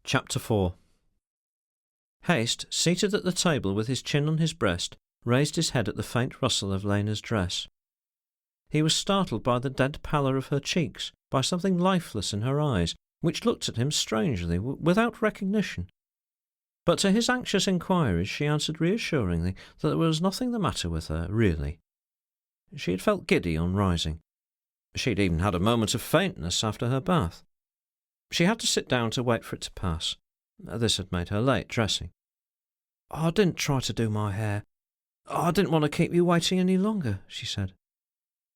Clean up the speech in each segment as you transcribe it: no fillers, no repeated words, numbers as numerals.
Chapter 4. Haste, seated at the table with his chin on his breast, raised his head at the faint rustle of Lena's dress. He was startled by the dead pallor of her cheeks, by something lifeless in her eyes, which looked at him strangely, without recognition. But to his anxious inquiries she answered reassuringly that there was nothing the matter with her, really. She had felt giddy on rising. She had even had a moment of faintness after her bath. She had to sit down to wait for it to pass. This had made her late dressing. "I didn't try to do my hair. I didn't want to keep you waiting any longer," she said.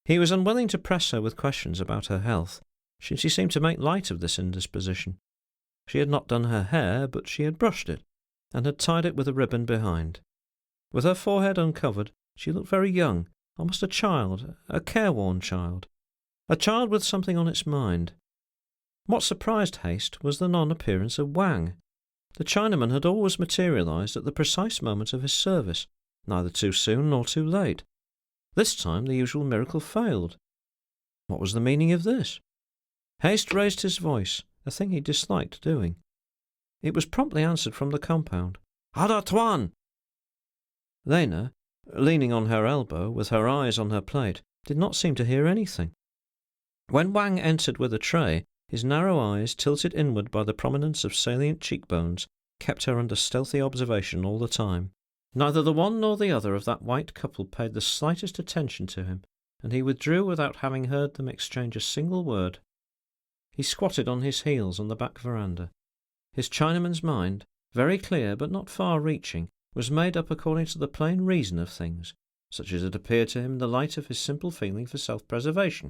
He was unwilling to press her with questions about her health, since she seemed to make light of this indisposition. She had not done her hair, but she had brushed it, and had tied it with a ribbon behind. With her forehead uncovered, she looked very young, almost a child, a careworn child, a child with something on its mind. What surprised Haste was the non-appearance of Wang. The Chinaman had always materialized at the precise moment of his service, neither too soon nor too late. This time the usual miracle failed. What was the meaning of this? Haste raised his voice, a thing he disliked doing. It was promptly answered from the compound. "Ada Tuan!" Lena, leaning on her elbow, with her eyes on her plate, did not seem to hear anything. When Wang entered with a tray, his narrow eyes, tilted inward by the prominence of salient cheekbones, kept her under stealthy observation all the time. Neither the one nor the other of that white couple paid the slightest attention to him, and he withdrew without having heard them exchange a single word. He squatted on his heels on the back veranda. His Chinaman's mind, very clear but not far-reaching, was made up according to the plain reason of things, such as it appeared to him in the light of his simple feeling for self-preservation,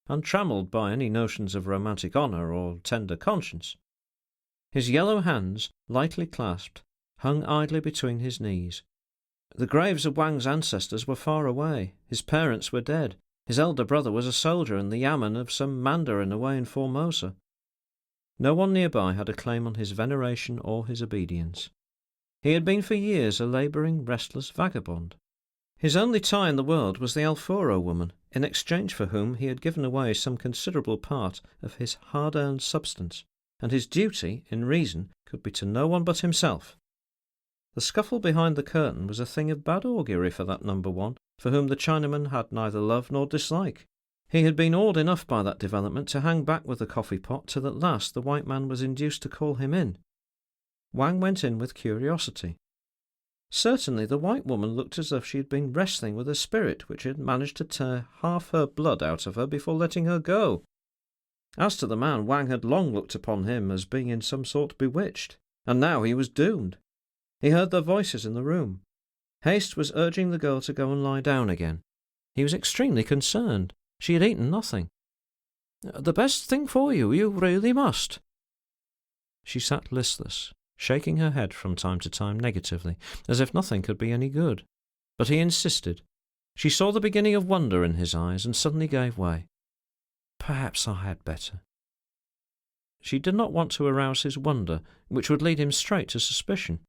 untrammelled by any notions of romantic honour or tender conscience. His yellow hands, lightly clasped, hung idly between his knees. The graves of Wang's ancestors were far away. His parents were dead. His elder brother was a soldier in the yamen of some mandarin away in Formosa. No one nearby had a claim on his veneration or his obedience. He had been for years a labouring, restless vagabond. His only tie in the world was the Alfuro woman, in exchange for whom he had given away some considerable part of his hard-earned substance, and his duty, in reason, could be to no one but himself. The scuffle behind the curtain was a thing of bad augury for that number one, for whom the Chinaman had neither love nor dislike. He had been awed enough by that development to hang back with the coffee-pot till at last the white man was induced to call him in. Wang went in with curiosity. Certainly the white woman looked as if she had been wrestling with a spirit which had managed to tear half her blood out of her before letting her go. As to the man, Wang had long looked upon him as being in some sort bewitched, and now he was doomed. He heard their voices in the room. Haste was urging the girl to go and lie down again. He was extremely concerned. She had eaten nothing. "The best thing for you, you really must." She sat listless, shaking her head from time to time negatively, as if nothing could be any good. But he insisted. She saw the beginning of wonder in his eyes and suddenly gave way. "Perhaps I had better." She did not want to arouse his wonder, which would lead him straight to suspicion.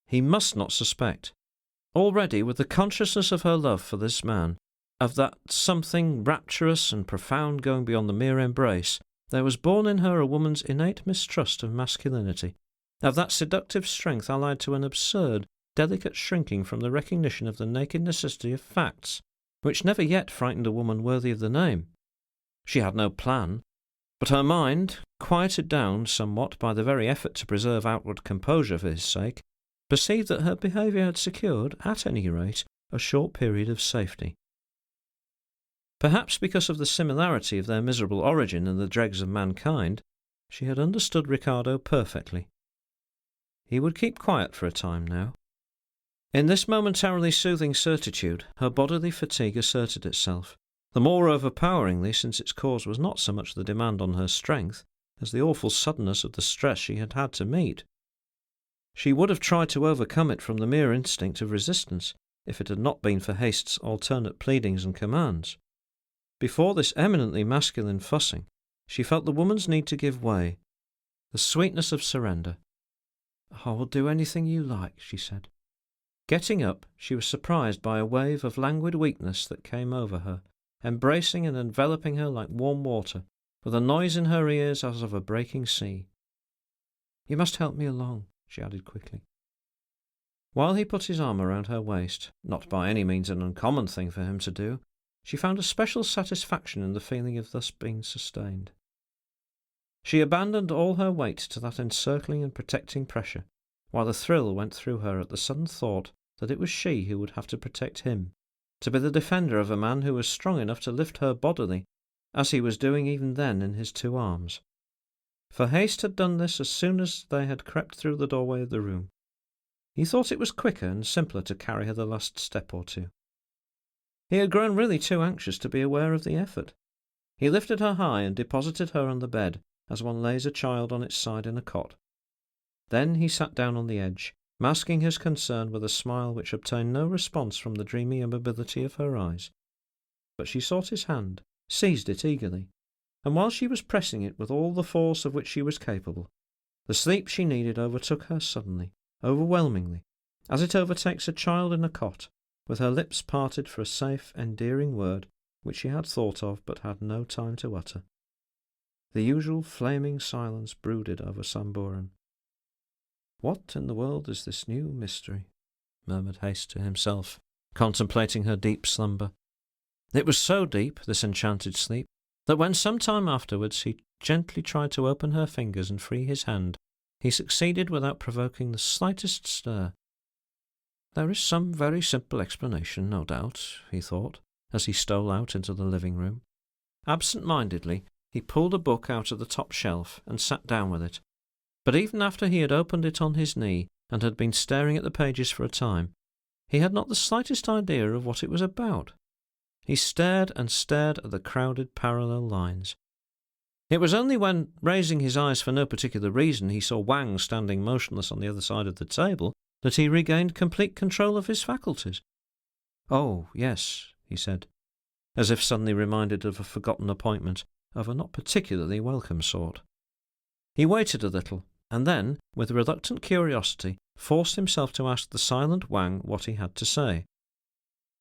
He must not suspect. Already, with the consciousness of her love for this man, of that something rapturous and profound going beyond the mere embrace, there was born in her a woman's innate mistrust of masculinity, of that seductive strength allied to an absurd, delicate shrinking from the recognition of the naked necessity of facts, which never yet frightened a woman worthy of the name. She had no plan, but her mind, quieted down somewhat by the very effort to preserve outward composure for his sake, perceived that her behaviour had secured, at any rate, a short period of safety. Perhaps because of the similarity of their miserable origin in the dregs of mankind, she had understood Ricardo perfectly. He would keep quiet for a time now. In this momentarily soothing certitude, her bodily fatigue asserted itself, the more overpoweringly since its cause was not so much the demand on her strength as the awful suddenness of the stress she had had to meet. She would have tried to overcome it from the mere instinct of resistance, if it had not been for Haste's alternate pleadings and commands. Before this eminently masculine fussing, she felt the woman's need to give way, the sweetness of surrender. "I will do anything you like," she said. Getting up, she was surprised by a wave of languid weakness that came over her, embracing and enveloping her like warm water, with a noise in her ears as of a breaking sea. You must help me along," she added quickly. While he put his arm around her waist, not by any means an uncommon thing for him to do, she found a special satisfaction in the feeling of thus being sustained. She abandoned all her weight to that encircling and protecting pressure, while a thrill went through her at the sudden thought that it was she who would have to protect him, to be the defender of a man who was strong enough to lift her bodily, as he was doing even then in his 2 arms. For Haste had done this as soon as they had crept through the doorway of the room. He thought it was quicker and simpler to carry her the last step or two. He had grown really too anxious to be aware of the effort. He lifted her high and deposited her on the bed, as one lays a child on its side in a cot. Then he sat down on the edge, masking his concern with a smile which obtained no response from the dreamy immobility of her eyes. But she sought his hand, seized it eagerly, and while she was pressing it with all the force of which she was capable, the sleep she needed overtook her suddenly, overwhelmingly, as it overtakes a child in a cot, with her lips parted for a safe, endearing word which she had thought of but had no time to utter. The usual flaming silence brooded over Samburan. "What in the world is this new mystery?" murmured Haste to himself, contemplating her deep slumber. It was so deep, this enchanted sleep, that when some time afterwards he gently tried to open her fingers and free his hand, he succeeded without provoking the slightest stir. "There is some very simple explanation, no doubt," he thought, as he stole out into the living-room. Absent-mindedly, he pulled a book out of the top shelf and sat down with it. But even after he had opened it on his knee and had been staring at the pages for a time, he had not the slightest idea of what it was about. He stared and stared at the crowded parallel lines. It was only when, raising his eyes for no particular reason, he saw Wang standing motionless on the other side of the table that he regained complete control of his faculties. "Oh, yes," he said, as if suddenly reminded of a forgotten appointment of a not particularly welcome sort. He waited a little, and then, with reluctant curiosity, forced himself to ask the silent Wang what he had to say.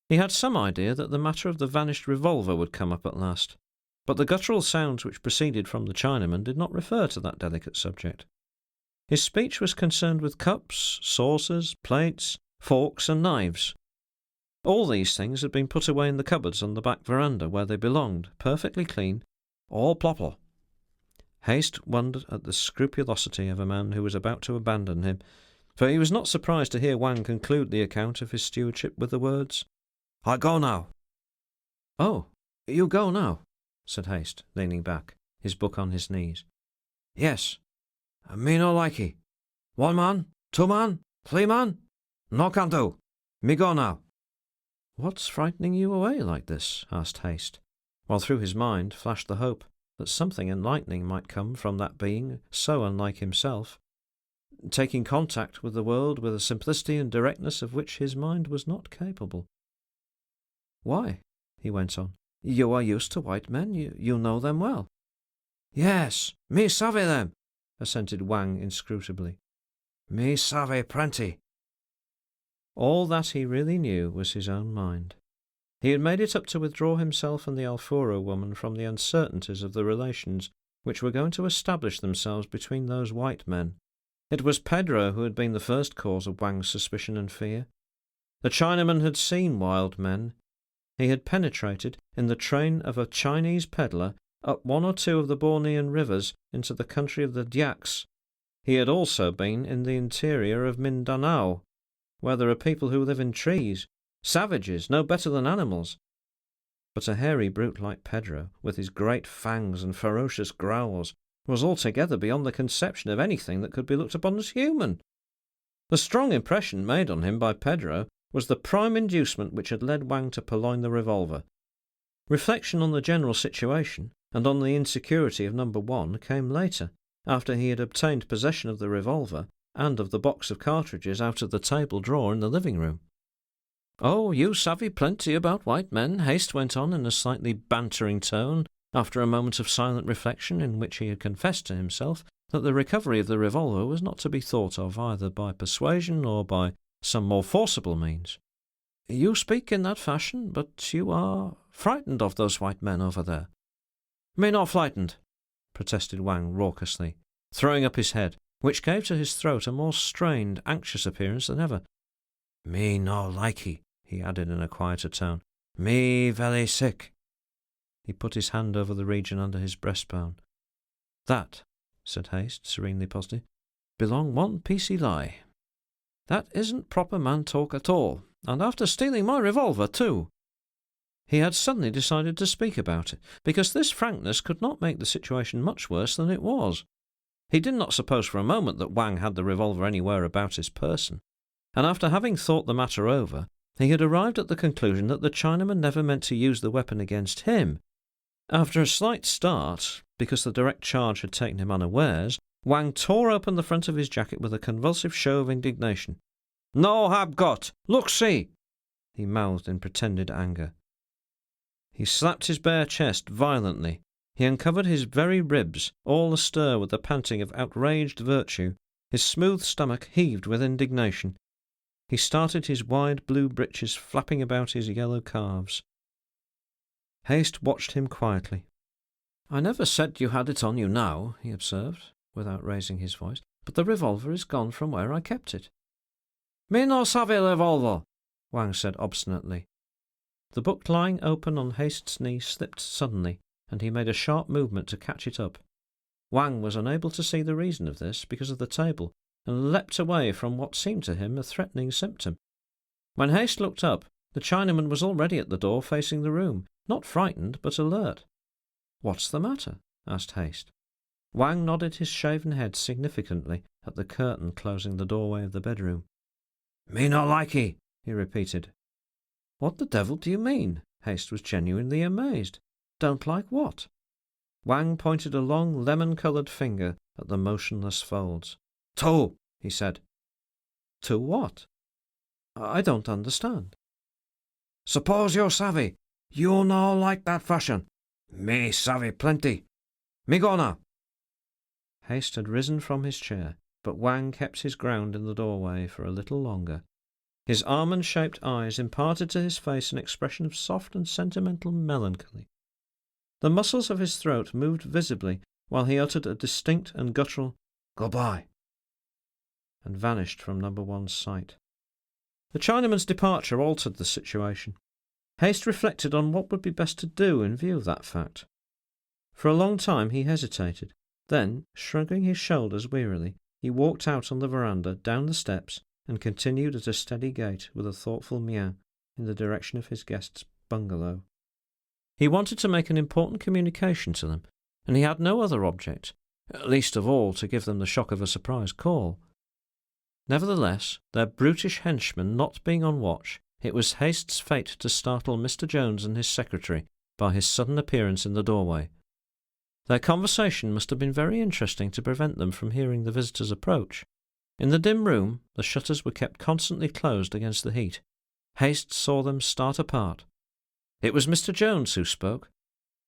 He had some idea that the matter of the vanished revolver would come up at last, but the guttural sounds which proceeded from the Chinaman did not refer to that delicate subject. His speech was concerned with cups, saucers, plates, forks, and knives. All these things had been put away in the cupboards on the back veranda where they belonged, perfectly clean, all proper. Haste wondered at the scrupulosity of a man who was about to abandon him, for he was not surprised to hear Wang conclude the account of his stewardship with the words, "I go now." "Oh, you go now," said Haste, leaning back, his book on his knees. "Yes. Me no likey. 1 man, 2 man, 3 man? No can do. Me go now." "What's frightening you away like this?" asked Haste, while through his mind flashed the hope that something enlightening might come from that being so unlike himself, taking contact with the world with a simplicity and directness of which his mind was not capable. "Why," he went on, "you are used to white men, you know them well." "Yes, me savvy them," assented Wang inscrutably. "Me savvy plenty." All that he really knew was his own mind. He had made it up to withdraw himself and the Alfuro woman from the uncertainties of the relations which were going to establish themselves between those white men. It was Pedro who had been the first cause of Wang's suspicion and fear. The Chinaman had seen wild men. He had penetrated, in the train of a Chinese peddler, up 1 or 2 of the Bornean rivers into the country of the Dyaks. He had also been in the interior of Mindanao, where there are people who live in trees, savages, no better than animals. But a hairy brute like Pedro, with his great fangs and ferocious growls, was altogether beyond the conception of anything that could be looked upon as human. The strong impression made on him by Pedro was the prime inducement which had led Wang to purloin the revolver. Reflection on the general situation, and on the insecurity of number 1, came later, after he had obtained possession of the revolver and of the box of cartridges out of the table drawer in the living-room. "Oh, you savvy plenty about white men," Haste went on in a slightly bantering tone, after a moment of silent reflection in which he had confessed to himself that the recovery of the revolver was not to be thought of either by persuasion or by some more forcible means. "You speak in that fashion, but you are frightened of those white men over there." "Me not frightened," protested Wang raucously, throwing up his head, which gave to his throat a more strained, anxious appearance than ever. "Me no likey," he added in a quieter tone. "Me very sick." He put his hand over the region under his breastbone. "That," said Haste, serenely positive, "belong one piecey lie. That isn't proper man talk at all, and after stealing my revolver too." He had suddenly decided to speak about it, because this frankness could not make the situation much worse than it was. He did not suppose for a moment that Wang had the revolver anywhere about his person, and after having thought the matter over, he had arrived at the conclusion that the Chinaman never meant to use the weapon against him. After a slight start, because the direct charge had taken him unawares, Wang tore open the front of his jacket with a convulsive show of indignation. "No hab got! Look see!" he mouthed in pretended anger. He slapped his bare chest violently. He uncovered his very ribs, all astir with the panting of outraged virtue. His smooth stomach heaved with indignation. He started his wide blue breeches flapping about his yellow calves. Haste watched him quietly. "I never said you had it on you now," he observed, without raising his voice, "but the revolver is gone from where I kept it." "Me no sabe revolver," Wang said obstinately. The book lying open on Haste's knee slipped suddenly, and he made a sharp movement to catch it up. Wang was unable to see the reason of this because of the table, and leapt away from what seemed to him a threatening symptom. When Haste looked up, the Chinaman was already at the door facing the room, not frightened but alert. "What's the matter?" asked Haste. Wang nodded his shaven head significantly at the curtain closing the doorway of the bedroom. "Me no likey," he repeated. "What the devil do you mean?" Haste was genuinely amazed. "Don't like what?" Wang pointed a long lemon-coloured finger at the motionless folds. "Two," he said. "To what? I don't understand." "Suppose you savvy. You no like that fashion. Me savvy plenty. Me go now." Haste had risen from his chair, but Wang kept his ground in the doorway for a little longer. His almond-shaped eyes imparted to his face an expression of soft and sentimental melancholy. The muscles of his throat moved visibly while he uttered a distinct and guttural "Goodbye," and vanished from number one's sight. The Chinaman's departure altered the situation. Haste reflected on what would be best to do in view of that fact. For a long time he hesitated. Then, shrugging his shoulders wearily, he walked out on the veranda, down the steps, and continued at a steady gait with a thoughtful meow in the direction of his guest's bungalow. He wanted to make an important communication to them, and he had no other object, least of all to give them the shock of a surprise call. Nevertheless, their brutish henchman not being on watch, it was Haste's fate to startle Mr. Jones and his secretary by his sudden appearance in the doorway. Their conversation must have been very interesting to prevent them from hearing the visitor's approach. In the dim room, the shutters were kept constantly closed against the heat. Haste saw them start apart. It was Mr. Jones who spoke.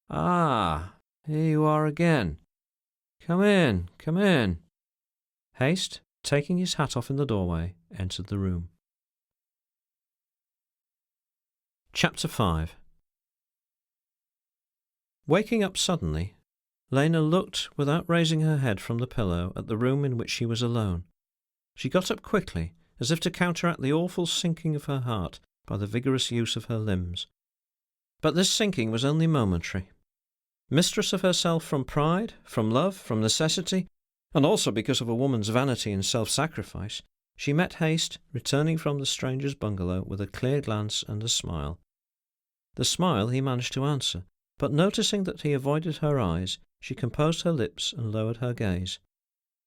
"Ah, here you are again. Come in, come in." Haste, taking his hat off in the doorway, entered the room. Chapter 5. Waking up suddenly, Lena looked, without raising her head from the pillow, at the room in which she was alone. She got up quickly, as if to counteract the awful sinking of her heart by the vigorous use of her limbs. But this sinking was only momentary. Mistress of herself from pride, from love, from necessity, and also because of a woman's vanity and self-sacrifice, she met Haste, returning from the stranger's bungalow, with a clear glance and a smile. The smile he managed to answer, but noticing that he avoided her eyes, she composed her lips and lowered her gaze.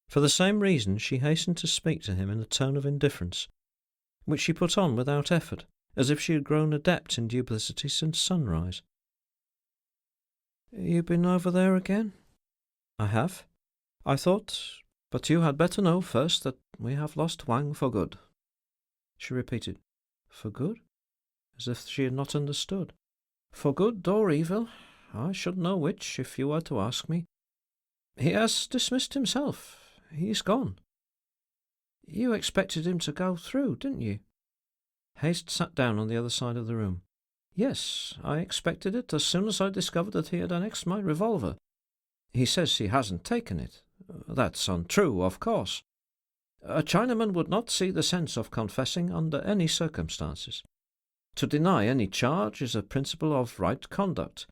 For the same reason she hastened to speak to him in a tone of indifference, which she put on without effort, as if she had grown adept in duplicity since sunrise. "You been over there again?" "I have. I thought, but you had better know first that we have lost Wang for good," she repeated. "For good?" As if she had not understood. "For good or evil, I should know which, if you were to ask me. He has dismissed himself. He's gone." "You expected him to go through, didn't you?" Haste sat down on the other side of the room. "Yes, I expected it as soon as I discovered that he had annexed my revolver. He says he hasn't taken it, "That's untrue, of course. A Chinaman would not see the sense of confessing under any circumstances. To deny any charge is a principle of right conduct,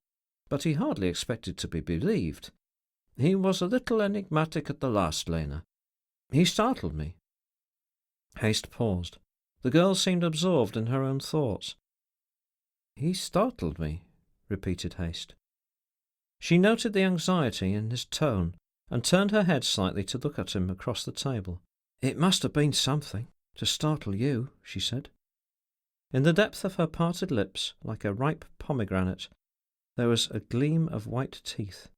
but he hardly expected to be believed. He was a little enigmatic at the last, Lena. He startled me." Haste paused. The girl seemed absorbed in her own thoughts. "He startled me," repeated Haste. She noted the anxiety in his tone and turned her head slightly to look at him across the table. "It must have been something to startle you," she said. In the depth of her parted lips, like a ripe pomegranate, there was a gleam of white teeth.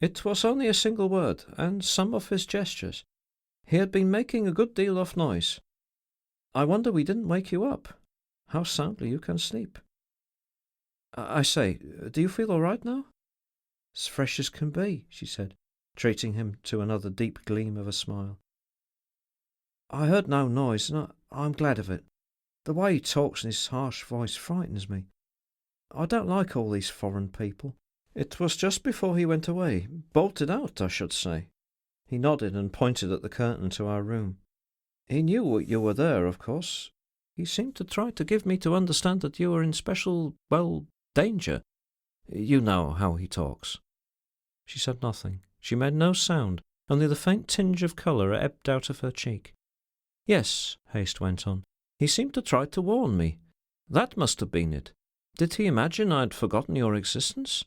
"It was only a single word, and some of his gestures. He had been making a good deal of noise. I wonder we didn't wake you up. How soundly you can sleep. I say, do you feel all right now?" "As fresh as can be," she said, treating him to another deep gleam of a smile. "I heard no noise, and I'm glad of it. The way he talks in his harsh voice frightens me. I don't like all these foreign people. It was just before he went away. Bolted out, I should say." He nodded and pointed at the curtain to our room. "He knew you were there, of course. He seemed to try to give me to understand that you were in special, danger. You know how he talks." She said nothing. She made no sound, only the faint tinge of colour ebbed out of her cheek. "Yes," Haste went on, "he seemed to try to warn me. That must have been it. Did he imagine I'd forgotten your existence?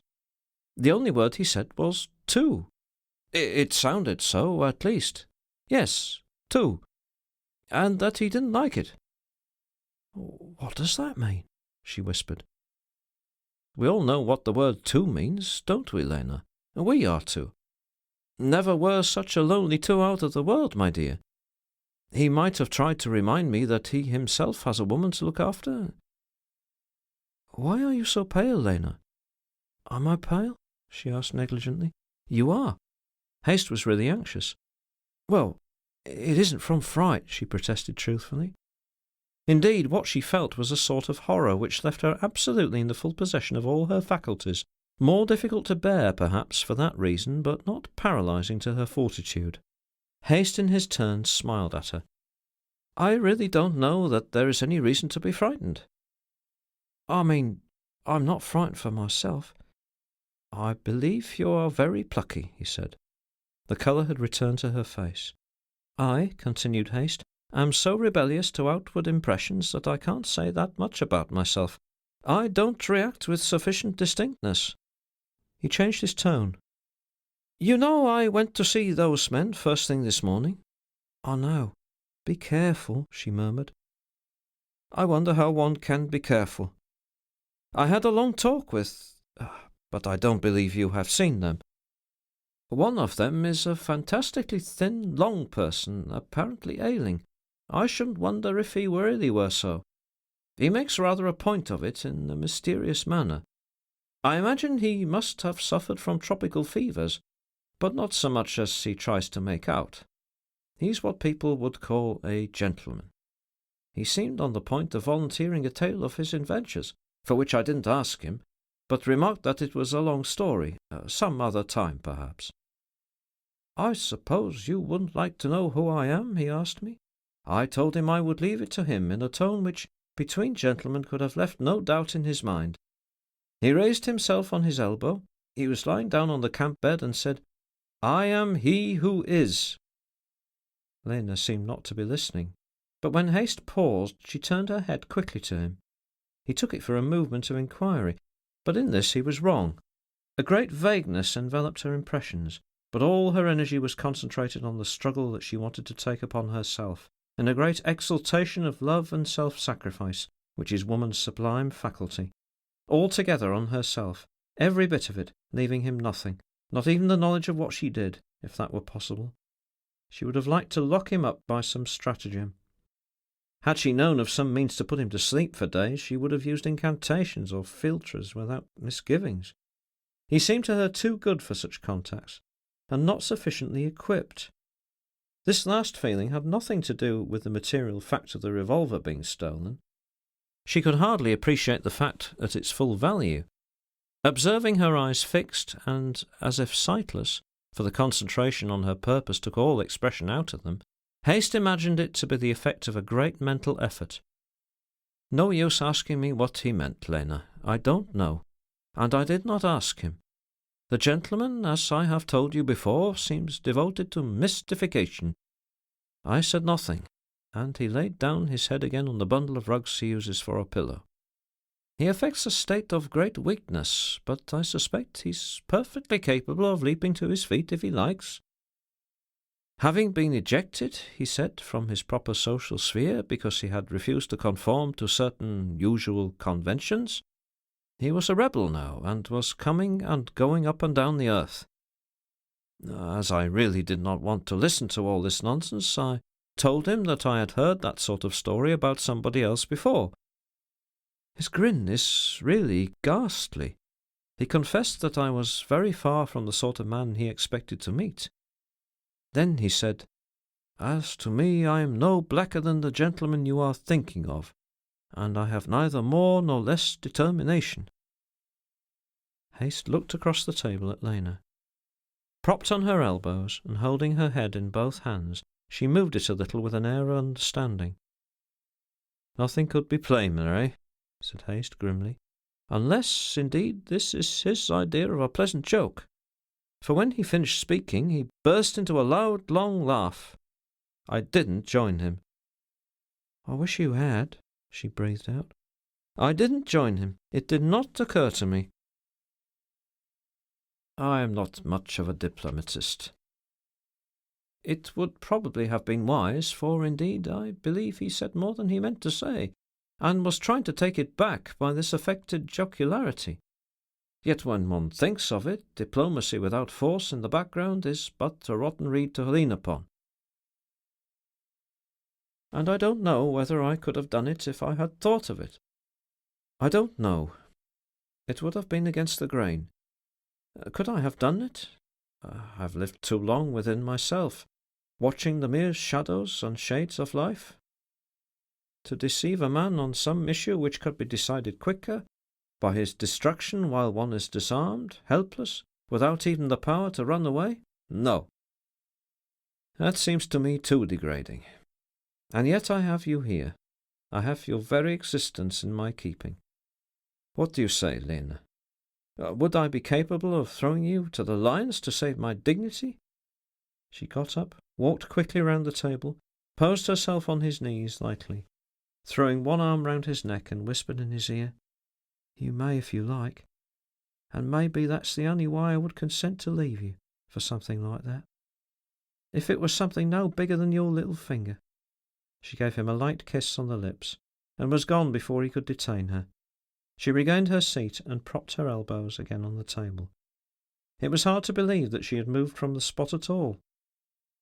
The only word he said was 'two.' It sounded so, at least. Yes, 'two.' And that he didn't like it." "What does that mean?" she whispered. "We all know what the word 'two' means, don't we, Lena? We are two. Never were such a lonely two out of the world, my dear. He might have tried to remind me that he himself has a woman to look after." "Why are you so pale, Lena?" "Am I pale?" she asked negligently. "You are." Haste was really anxious. "Well, it isn't from fright," she protested truthfully. Indeed, what she felt was a sort of horror which left her absolutely in the full possession of all her faculties, more difficult to bear, perhaps, for that reason, but not paralysing to her fortitude. Haste in his turn smiled at her. "I really don't know that there is any reason to be frightened." "I mean, I'm not frightened for myself." "I believe you are very plucky," he said. The colour had returned to her face. "I," continued Haste, "am so rebellious to outward impressions that I can't say that much about myself. I don't react with sufficient distinctness." He changed his tone. "You know I went to see those men first thing this morning?" "I know. Be careful," she murmured. "I wonder how one can be careful. I had a long talk with... but I don't believe you have seen them. One of them is a fantastically thin, long person, apparently ailing. I shouldn't wonder if he really were so. He makes rather a point of it in a mysterious manner. I imagine he must have suffered from tropical fevers, but not so much as he tries to make out. He's what people would call a gentleman. He seemed on the point of volunteering a tale of his adventures, for which I didn't ask him, but remarked that it was a long story, some other time perhaps. 'I suppose you wouldn't like to know who I am?' he asked me. I told him I would leave it to him in a tone which, between gentlemen, could have left no doubt in his mind. He raised himself on his elbow. He was lying down on the camp bed and said, 'I am he who is.'" Lena seemed not to be listening, but when Haste paused, she turned her head quickly to him. He took it for a movement of inquiry, but in this he was wrong. A great vagueness enveloped her impressions, but all her energy was concentrated on the struggle that she wanted to take upon herself, in a great exaltation of love and self-sacrifice, which is woman's sublime faculty. Altogether on herself, every bit of it, leaving him nothing, not even the knowledge of what she did, if that were possible. She would have liked to lock him up by some stratagem. Had she known of some means to put him to sleep for days, she would have used incantations or philtres without misgivings. He seemed to her too good for such contacts, and not sufficiently equipped. This last feeling had nothing to do with the material fact of the revolver being stolen. She could hardly appreciate the fact at its full value. Observing her eyes fixed and as if sightless, for the concentration on her purpose took all expression out of them, Haste imagined it to be the effect of a great mental effort. "No use asking me what he meant, Lena. I don't know, and I did not ask him. The gentleman, as I have told you before, seems devoted to mystification. I said nothing, and he laid down his head again on the bundle of rugs he uses for a pillow. He affects a state of great weakness, but I suspect he's perfectly capable of leaping to his feet if he likes. Having been ejected, he said, from his proper social sphere because he had refused to conform to certain usual conventions, he was a rebel now, and was coming and going up and down the earth. As I really did not want to listen to all this nonsense, I told him that I had heard that sort of story about somebody else before. His grin is really ghastly. He confessed that I was very far from the sort of man he expected to meet. Then he said, 'As to me, I am no blacker than the gentleman you are thinking of, and I have neither more nor less determination.'" Haste looked across the table at Lena. Propped on her elbows and holding her head in both hands, she moved it a little with an air of understanding. "Nothing could be plainer, eh?" said Haste grimly, "unless, indeed, this is his idea of a pleasant joke." For when he finished speaking, he burst into a loud, long laugh. I didn't join him. "I wish you had," she breathed out. "I didn't join him. It did not occur to me. I am not much of a diplomatist. It would probably have been wise, for indeed I believe he said more than he meant to say, and was trying to take it back by this affected jocularity. Yet when one thinks of it, diplomacy without force in the background is but a rotten reed to lean upon. And I don't know whether I could have done it if I had thought of it. I don't know. It would have been against the grain. Could I have done it? I have lived too long within myself, watching the mere shadows and shades of life. To deceive a man on some issue which could be decided quicker, by his destruction while one is disarmed, helpless, without even the power to run away? No. That seems to me too degrading. And yet I have you here. I have your very existence in my keeping. What do you say, Lena? Would I be capable of throwing you to the lions to save my dignity?" She got up, walked quickly round the table, posed herself on his knees lightly, throwing one arm round his neck, and whispered in his ear, "You may if you like, and maybe that's the only way I would consent to leave you for something like that. If it was something no bigger than your little finger." She gave him a light kiss on the lips, and was gone before he could detain her. She regained her seat and propped her elbows again on the table. It was hard to believe that she had moved from the spot at all.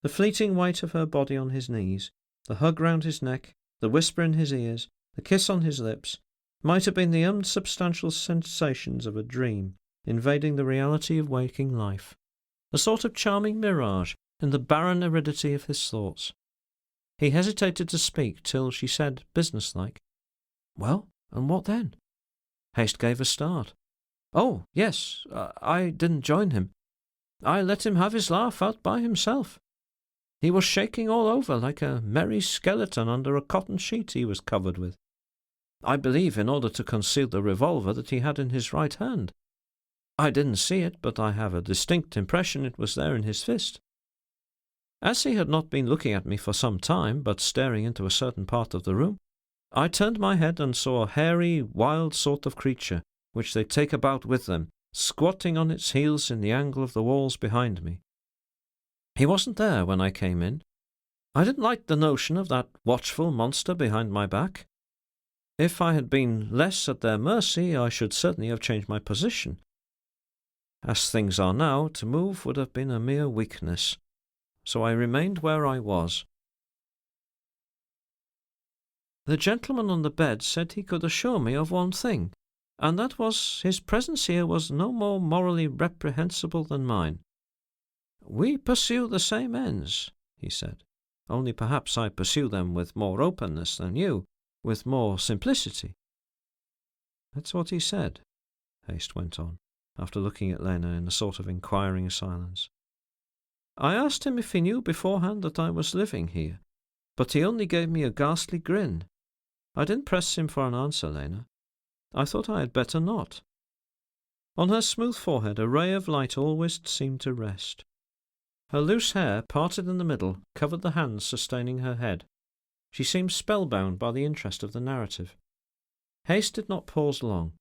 The fleeting weight of her body on his knees, the hug round his neck, the whisper in his ears, the kiss on his lips, might have been the unsubstantial sensations of a dream invading the reality of waking life, a sort of charming mirage in the barren aridity of his thoughts. He hesitated to speak till she said, businesslike, "Well, and what then?" Haste gave a start. "Oh, yes, I didn't join him. I let him have his laugh out by himself. He was shaking all over like a merry skeleton under a cotton sheet he was covered with. I believe in order to conceal the revolver that he had in his right hand. I didn't see it, but I have a distinct impression it was there in his fist. As he had not been looking at me for some time, but staring into a certain part of the room, I turned my head and saw a hairy, wild sort of creature, which they take about with them, squatting on its heels in the angle of the walls behind me. He wasn't there when I came in. I didn't like the notion of that watchful monster behind my back. If I had been less at their mercy, I should certainly have changed my position. As things are now, to move would have been a mere weakness, so I remained where I was. The gentleman on the bed said he could assure me of one thing, and that was his presence here was no more morally reprehensible than mine. We pursue the same ends, he said, only perhaps I pursue them with more openness than you, with more simplicity. That's what he said, Haste went on, after looking at Lena in a sort of inquiring silence. I asked him if he knew beforehand that I was living here, but he only gave me a ghastly grin. I didn't press him for an answer, Lena. I thought I had better not. On her smooth forehead a ray of light always seemed to rest. Her loose hair, parted in the middle, covered the hands sustaining her head. She seemed spellbound by the interest of the narrative. Hayes did not pause long.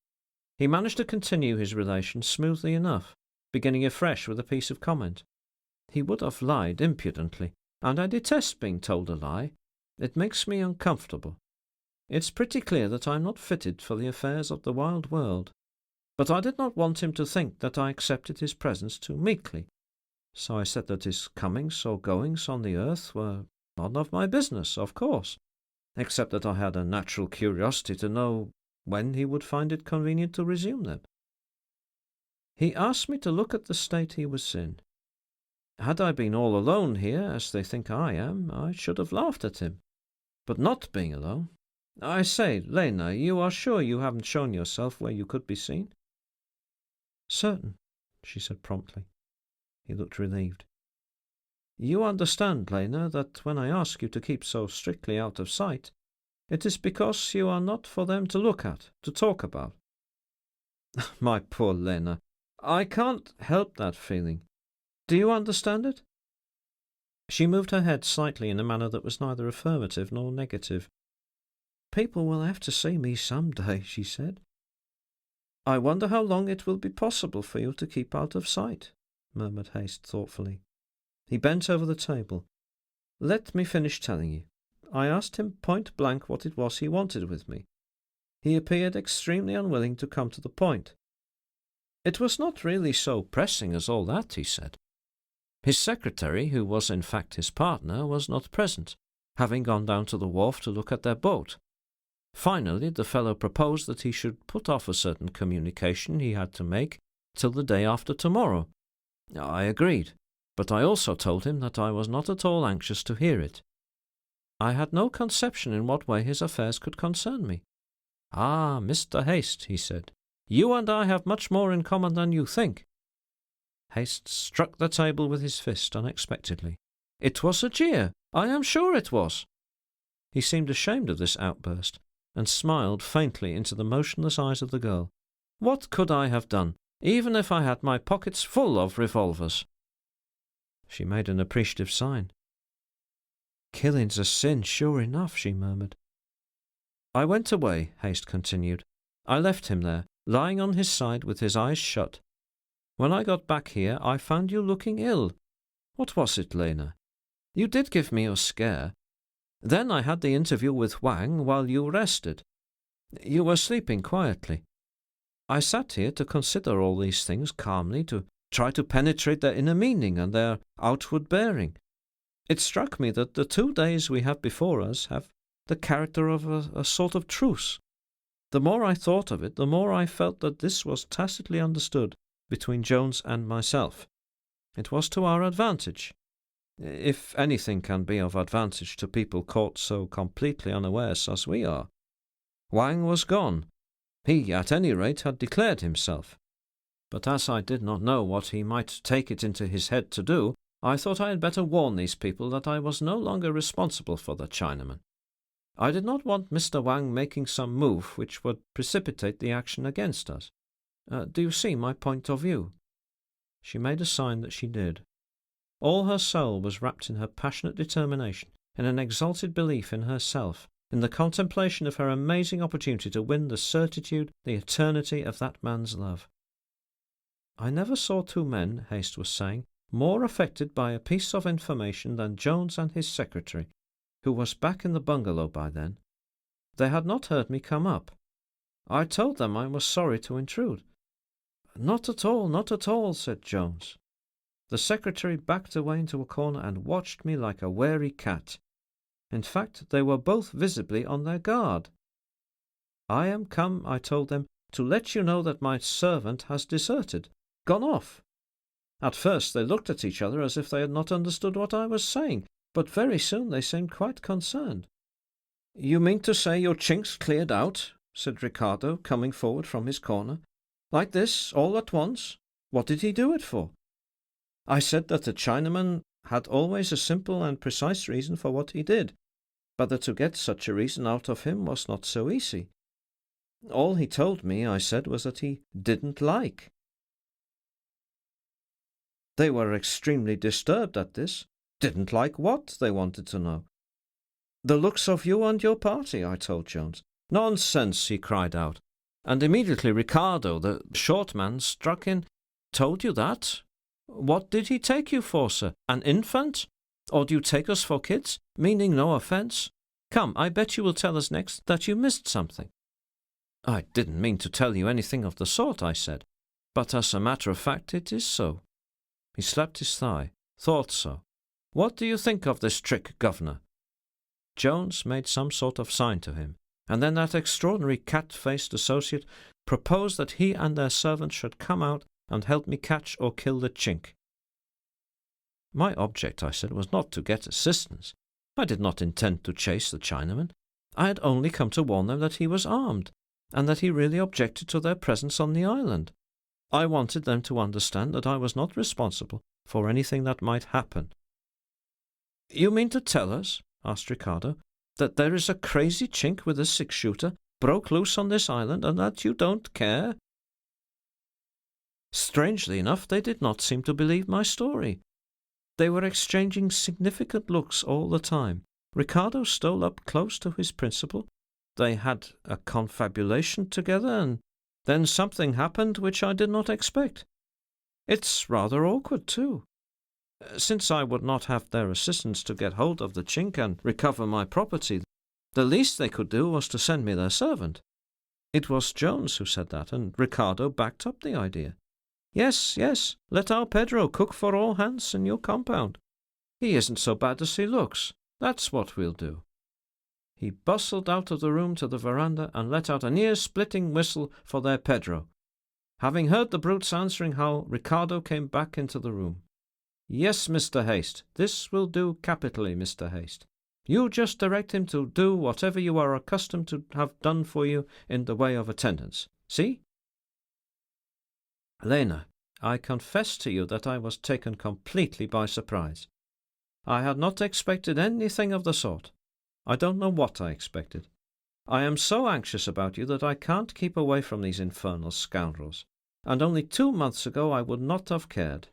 He managed to continue his relation smoothly enough, beginning afresh with a piece of comment. He would have lied impudently, and I detest being told a lie. It makes me uncomfortable. It's pretty clear that I'm not fitted for the affairs of the wild world, but I did not want him to think that I accepted his presence too meekly, so I said that his comings or goings on the earth were none of my business, of course, except that I had a natural curiosity to know when he would find it convenient to resume them. He asked me to look at the state he was in. Had I been all alone here, as they think I am, I should have laughed at him. But not being alone. I say, Lena, you are sure you haven't shown yourself where you could be seen? Certain, she said promptly. He looked relieved. You understand, Lena, that when I ask you to keep so strictly out of sight, it is because you are not for them to look at, to talk about. My poor Lena, I can't help that feeling. Do you understand it? She moved her head slightly in a manner that was neither affirmative nor negative. People will have to see me some day, she said. I wonder how long it will be possible for you to keep out of sight, murmured Haste thoughtfully. He bent over the table. Let me finish telling you. I asked him point blank what it was he wanted with me. He appeared extremely unwilling to come to the point. It was not really so pressing as all that, he said. His secretary, who was in fact his partner, was not present, having gone down to the wharf to look at their boat. Finally, the fellow proposed that he should put off a certain communication he had to make till the day after tomorrow. I agreed, but I also told him that I was not at all anxious to hear it. I had no conception in what way his affairs could concern me. Ah, Mr. Haste, he said, you and I have much more in common than you think. Haste struck the table with his fist unexpectedly. It was a jeer. I am sure it was. He seemed ashamed of this outburst, and smiled faintly into the motionless eyes of the girl. What could I have done, even if I had my pockets full of revolvers? She made an appreciative sign. Killing's a sin, sure enough, she murmured. I went away, Haste continued. I left him there, lying on his side with his eyes shut. When I got back here, I found you looking ill. What was it, Lena? You did give me a scare. Then I had the interview with Wang while you rested. You were sleeping quietly. I sat here to consider all these things calmly, to try to penetrate their inner meaning and their outward bearing. It struck me that the 2 days we have before us have the character of a sort of truce. The more I thought of it, the more I felt that this was tacitly understood between Jones and myself. It was to our advantage, if anything can be of advantage to people caught so completely unawares as we are. Wang was gone. He, at any rate, had declared himself. But as I did not know what he might take it into his head to do, I thought I had better warn these people that I was no longer responsible for the Chinaman. I did not want Mr. Wang making some move which would precipitate the action against us. Do you see my point of view? She made a sign that she did. All her soul was wrapped in her passionate determination, in an exalted belief in herself, in the contemplation of her amazing opportunity to win the certitude, the eternity of that man's love. I never saw two men, Haste was saying, more affected by a piece of information than Jones and his secretary, who was back in the bungalow by then. They had not heard me come up. I told them I was sorry to intrude. Not at all, said Jones. The secretary backed away into a corner and watched me like a wary cat. In fact, they were both visibly on their guard. I am come, I told them, to let you know that my servant has deserted, gone off. At first they looked at each other as if they had not understood what I was saying, but very soon they seemed quite concerned. You mean to say your Chink's cleared out? Said Ricardo, coming forward from his corner. Like this, all at once? What did he do it for? I said that the Chinaman had always a simple and precise reason for what he did, but that to get such a reason out of him was not so easy. All he told me, I said, was that he didn't like. They were extremely disturbed at this. Didn't like what, they wanted to know. The looks of you and your party, I told Jones. Nonsense, he cried out. And immediately Ricardo, the short man, struck in. Told you that? What did he take you for, sir? An infant? Or do you take us for kids? Meaning no offence? Come, I bet you will tell us next that you missed something. I didn't mean to tell you anything of the sort, I said, but as a matter of fact it is so. He slapped his thigh. Thought so. What do you think of this trick, governor? Jones made some sort of sign to him, and then that extraordinary cat-faced associate proposed that he and their servant should come out and help me catch or kill the Chink. My object, I said, was not to get assistance. I did not intend to chase the Chinaman. I had only come to warn them that he was armed, and that he really objected to their presence on the island. I wanted them to understand that I was not responsible for anything that might happen. You mean to tell us, asked Ricardo, that there is a crazy Chink with a six-shooter broke loose on this island and that you don't care? Strangely enough, they did not seem to believe my story. They were exchanging significant looks all the time. Ricardo stole up close to his principal. They had a confabulation together, and then something happened which I did not expect. It's rather awkward, too. Since I would not have their assistance to get hold of the Chink and recover my property, the least they could do was to send me their servant. It was Jones who said that, and Ricardo backed up the idea. Yes, let our Pedro cook for all hands in your compound. He isn't so bad as he looks. That's what we'll do. He bustled out of the room to the veranda and let out an ear-splitting whistle for their Pedro. Having heard the brute's answering howl, Ricardo came back into the room. Yes, Mr. Haste, this will do capitally, Mr. Haste. You just direct him to do whatever you are accustomed to have done for you in the way of attendance. See? Lena, I confess to you that I was taken completely by surprise. I had not expected anything of the sort. I don't know what I expected. I am so anxious about you that I can't keep away from these infernal scoundrels, and only 2 months ago I would not have cared.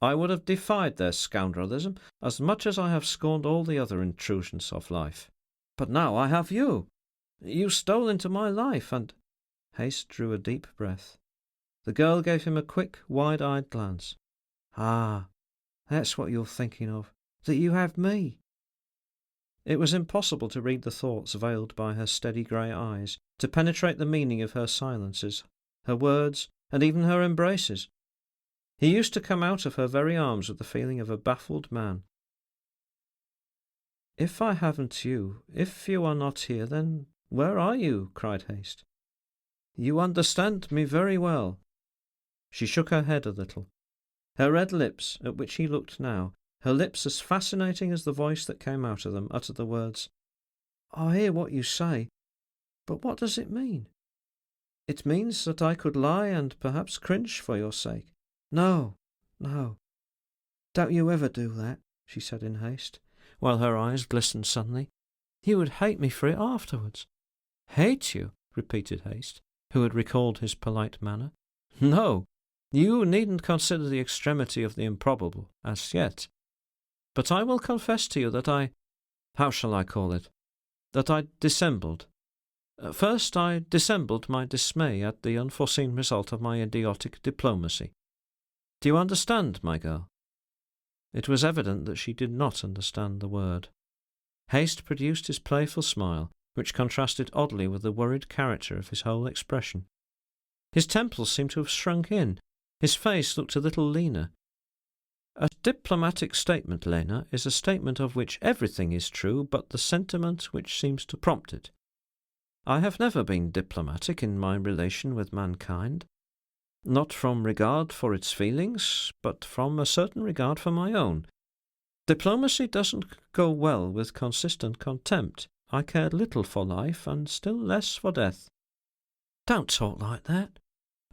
I would have defied their scoundrelism as much as I have scorned all the other intrusions of life. But now I have you. You stole into my life, and— Haste drew a deep breath. The girl gave him a quick, wide-eyed glance. Ah, that's what you're thinking of, that you have me. It was impossible to read the thoughts veiled by her steady grey eyes, to penetrate the meaning of her silences, her words, and even her embraces. He used to come out of her very arms with the feeling of a baffled man. If I haven't you, if you are not here, then where are you? Cried Haste. You understand me very well. She shook her head a little. Her red lips, at which he looked now, her lips as fascinating as the voice that came out of them, uttered the words, I hear what you say, but what does it mean? It means that I could lie and perhaps cringe for your sake. No, don't you ever do that, she said in haste, while her eyes glistened suddenly. You would hate me for it afterwards. Hate you? Repeated Haste, who had recalled his polite manner. No, you needn't consider the extremity of the improbable as yet. But I will confess to you that how shall I call it? That I dissembled. First I dissembled my dismay at the unforeseen result of my idiotic diplomacy. Do you understand, my girl? It was evident that she did not understand the word. Haste produced his playful smile, which contrasted oddly with the worried character of his whole expression. His temples seemed to have shrunk in. His face looked a little leaner. A diplomatic statement, Lena, is a statement of which everything is true but the sentiment which seems to prompt it. I have never been diplomatic in my relation with mankind, not from regard for its feelings, but from a certain regard for my own. Diplomacy doesn't go well with consistent contempt. I cared little for life, and still less for death. Don't talk like that.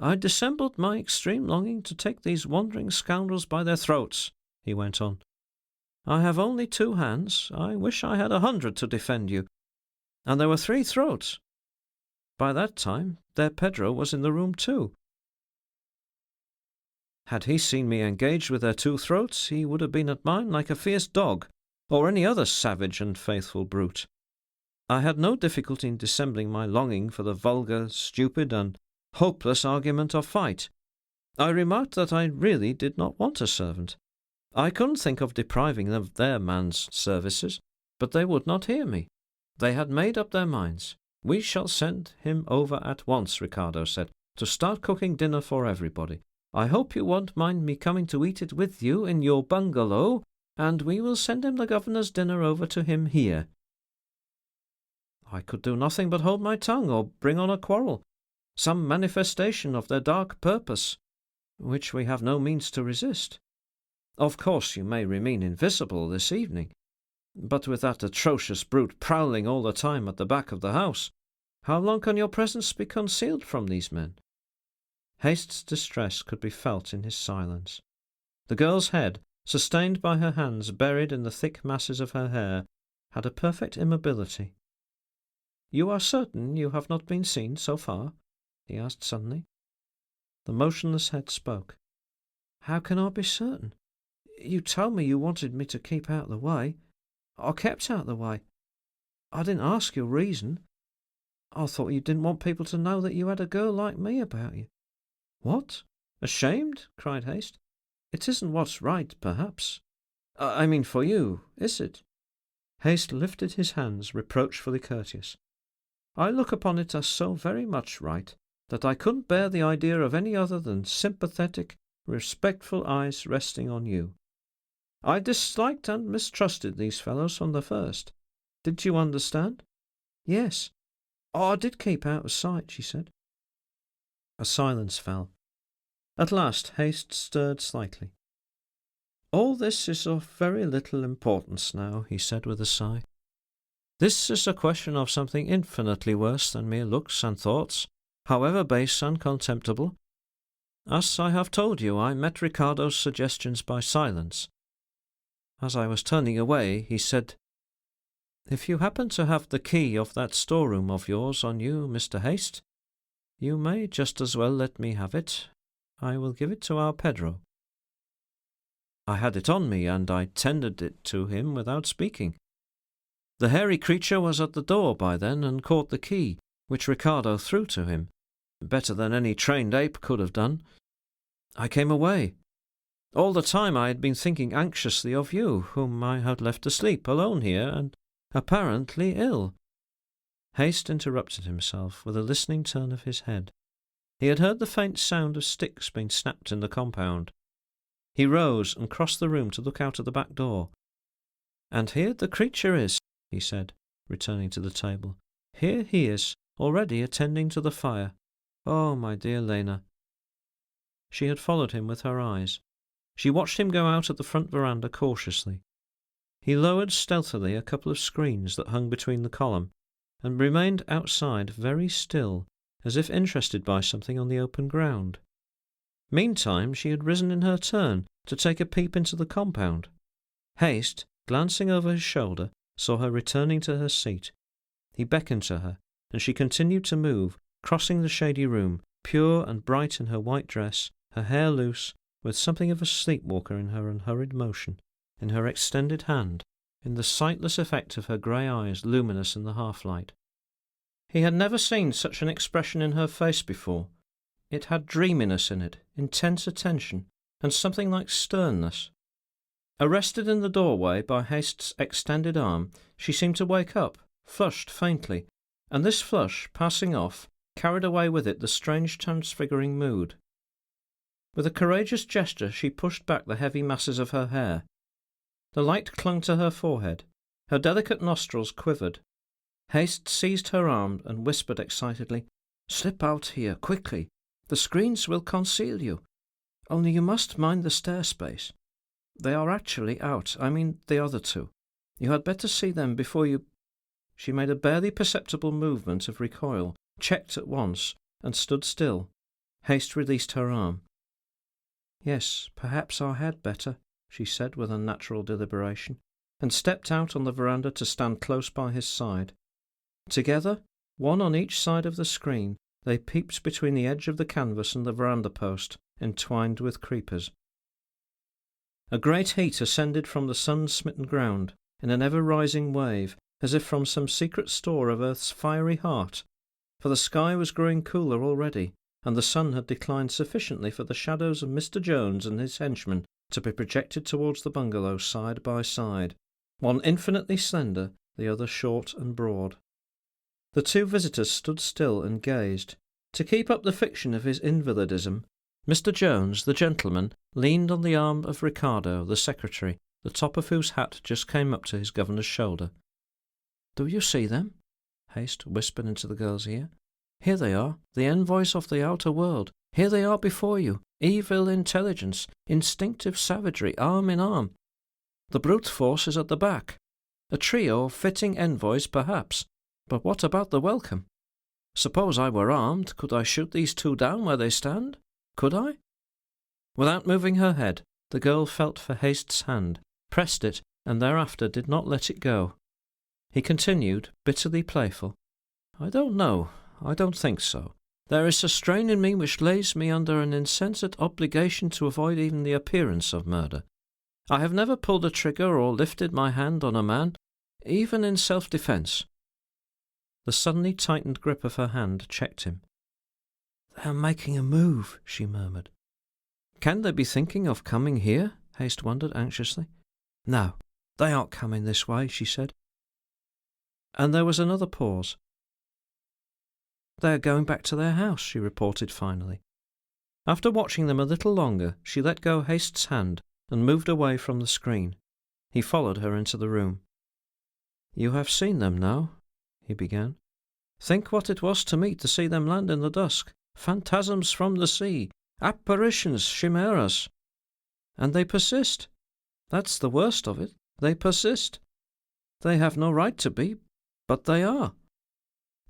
I dissembled my extreme longing to take these wandering scoundrels by their throats, he went on. I have only 2 hands. I wish I had 100 to defend you. And there were 3 throats. By that time, their Pedro was in the room too. Had he seen me engaged with their 2 throats, he would have been at mine like a fierce dog, or any other savage and faithful brute. I had no difficulty in dissembling my longing for the vulgar, stupid, and hopeless argument of fight. I remarked that I really did not want a servant. I couldn't think of depriving them of their man's services, but they would not hear me. They had made up their minds. We shall send him over at once, Ricardo said, to start cooking dinner for everybody. I hope you won't mind me coming to eat it with you in your bungalow, and we will send him the governor's dinner over to him here. I could do nothing but hold my tongue or bring on a quarrel, some manifestation of their dark purpose, which we have no means to resist. Of course you may remain invisible this evening, but with that atrocious brute prowling all the time at the back of the house, how long can your presence be concealed from these men? Haste's distress could be felt in his silence. The girl's head, sustained by her hands buried in the thick masses of her hair, had a perfect immobility. You are certain you have not been seen so far? He asked suddenly. The motionless head spoke. How can I be certain? You told me you wanted me to keep out of the way. I kept out of the way. I didn't ask your reason. I thought you didn't want people to know that you had a girl like me about you. What? Ashamed? Cried Haste. It isn't what's right, perhaps. I mean for you, is it? Haste lifted his hands, reproachfully courteous. I look upon it as so very much right that I couldn't bear the idea of any other than sympathetic, respectful eyes resting on you. I disliked and mistrusted these fellows from the first. Did you understand? Yes. I did keep out of sight, she said. A silence fell. At last Haste stirred slightly. All this is of very little importance now, he said with a sigh. This is a question of something infinitely worse than mere looks and thoughts, however base and contemptible. As I have told you, I met Ricardo's suggestions by silence. As I was turning away, he said, If you happen to have the key of that storeroom of yours on you, Mr. Haste, you may just as well let me have it. I will give it to our Pedro. I had it on me, and I tendered it to him without speaking. The hairy creature was at the door by then and caught the key, which Ricardo threw to him, better than any trained ape could have done. I came away. All the time I had been thinking anxiously of you, whom I had left asleep alone here, and apparently ill. Haste interrupted himself with a listening turn of his head. He had heard the faint sound of sticks being snapped in the compound. He rose and crossed the room to look out at the back door. And here the creature is, he said, returning to the table. Here he is, already attending to the fire. Oh, my dear Lena. She had followed him with her eyes. She watched him go out at the front veranda cautiously. He lowered stealthily a couple of screens that hung between the column, and remained outside very still, as if interested by something on the open ground. Meantime she had risen in her turn to take a peep into the compound. Haste, glancing over his shoulder, saw her returning to her seat. He beckoned to her, and she continued to move, crossing the shady room, pure and bright in her white dress, her hair loose, with something of a sleepwalker in her unhurried motion, in her extended hand, in the sightless effect of her grey eyes luminous in the half-light. He had never seen such an expression in her face before. It had dreaminess in it, intense attention, and something like sternness. Arrested in the doorway by Haste's extended arm, she seemed to wake up, flushed faintly, and this flush, passing off, carried away with it the strange transfiguring mood. With a courageous gesture she pushed back the heavy masses of her hair. The light clung to her forehead. Her delicate nostrils quivered. Haste seized her arm and whispered excitedly, "Slip out here, quickly. The screens will conceal you. Only you must mind the stair space. They are actually out, I mean the other 2. You had better see them before you—" She made a barely perceptible movement of recoil, checked at once, and stood still. Haste released her arm. "Yes, perhaps I had better," she said with unnatural deliberation, and stepped out on the veranda to stand close by his side. Together, one on each side of the screen, they peeped between the edge of the canvas and the veranda post, entwined with creepers. A great heat ascended from the sun-smitten ground in an ever-rising wave, as if from some secret store of earth's fiery heart, for the sky was growing cooler already, and the sun had declined sufficiently for the shadows of Mr. Jones and his henchmen to be projected towards the bungalow side by side, one infinitely slender, the other short and broad. The two visitors stood still and gazed. To keep up the fiction of his invalidism, Mr. Jones, the gentleman, leaned on the arm of Ricardo, the secretary, the top of whose hat just came up to his governor's shoulder. "Do you see them?" Haste whispered into the girl's ear. "Here they are, the envoys of the outer world. Here they are before you, evil intelligence, instinctive savagery, arm in arm. The brute force is at the back. A trio of fitting envoys, perhaps. But what about the welcome? Suppose I were armed, could I shoot these two down where they stand? Could I?" Without moving her head, the girl felt for Haste's hand, pressed it, and thereafter did not let it go. He continued, bitterly playful. "I don't know. I don't think so. There is a strain in me which lays me under an insensate obligation to avoid even the appearance of murder. I have never pulled a trigger or lifted my hand on a man, even in self-defence." The suddenly tightened grip of her hand checked him. "They are making a move," she murmured. "Can they be thinking of coming here?" Haste wondered anxiously. "No, they aren't coming this way," she said. And there was another pause. "They are going back to their house," she reported finally. After watching them a little longer, she let go Haste's hand and moved away from the screen. He followed her into the room. "You have seen them now," he began. "Think what it was to me to see them land in the dusk. Phantasms from the sea, apparitions, chimeras. And they persist. That's the worst of it. They persist. They have no right to be, but they are.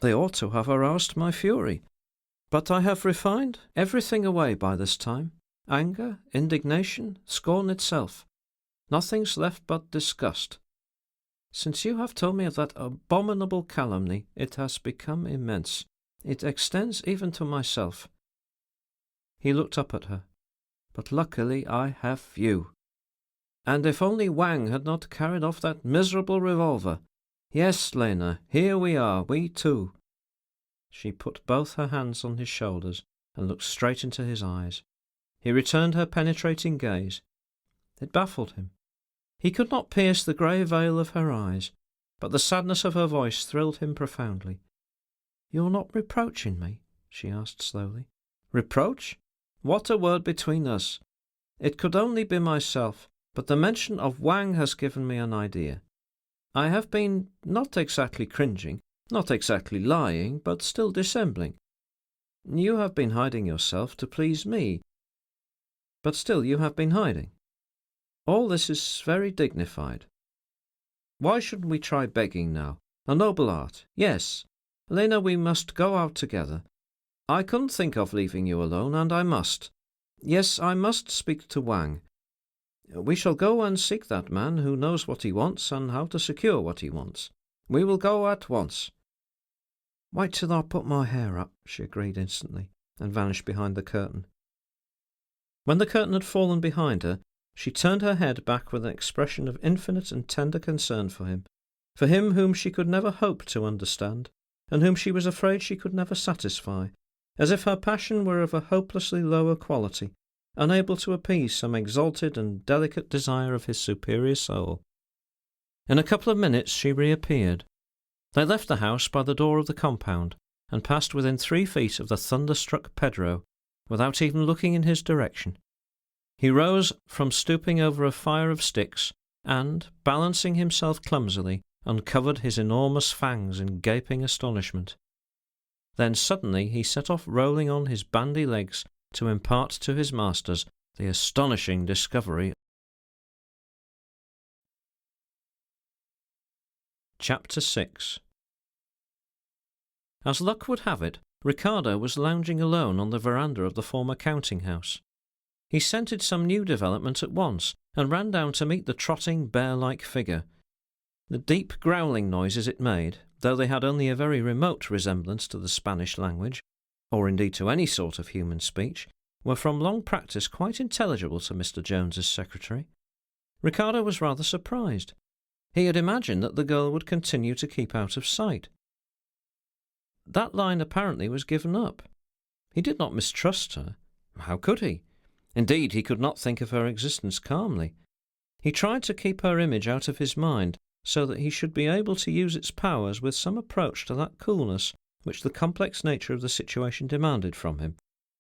They ought to have aroused my fury. But I have refined everything away by this time. Anger, indignation, scorn itself. Nothing's left but disgust. Since you have told me of that abominable calumny, it has become immense. It extends even to myself." He looked up at her. "But luckily I have you. And if only Wang had not carried off that miserable revolver. Yes, Lena, here we are, we two." She put both her hands on his shoulders and looked straight into his eyes. He returned her penetrating gaze. It baffled him. He could not pierce the grey veil of her eyes, but the sadness of her voice thrilled him profoundly. "You're not reproaching me?" she asked slowly. "Reproach? What a word between us! It could only be myself, but the mention of Wang has given me an idea. I have been not exactly cringing, not exactly lying, but still dissembling. You have been hiding yourself to please me, but still you have been hiding. All this is very dignified. Why shouldn't we try begging now? A noble art. Yes. Lena, we must go out together. I couldn't think of leaving you alone, and I must. Yes, I must speak to Wang. We shall go and seek that man who knows what he wants and how to secure what he wants. We will go at once." "Wait till I put my hair up," she agreed instantly, and vanished behind the curtain. When the curtain had fallen behind her, she turned her head back with an expression of infinite and tender concern for him whom she could never hope to understand, and whom she was afraid she could never satisfy, as if her passion were of a hopelessly lower quality, unable to appease some exalted and delicate desire of his superior soul. In a couple of minutes she reappeared. They left the house by the door of the compound, and passed within 3 feet of the thunderstruck Pedro, without even looking in his direction. He rose from stooping over a fire of sticks, and, balancing himself clumsily, uncovered his enormous fangs in gaping astonishment. Then suddenly he set off rolling on his bandy legs to impart to his masters the astonishing discovery. Chapter 6. As luck would have it, Ricardo was lounging alone on the veranda of the former counting-house. He scented some new development at once, and ran down to meet the trotting, bear-like figure. The deep growling noises it made, though they had only a very remote resemblance to the Spanish language, or indeed to any sort of human speech, were from long practice quite intelligible to Mr. Jones's secretary. Ricardo was rather surprised. He had imagined that the girl would continue to keep out of sight. That line apparently was given up. He did not mistrust her. How could he? Indeed, he could not think of her existence calmly. He tried to keep her image out of his mind, so that he should be able to use its powers with some approach to that coolness which the complex nature of the situation demanded from him,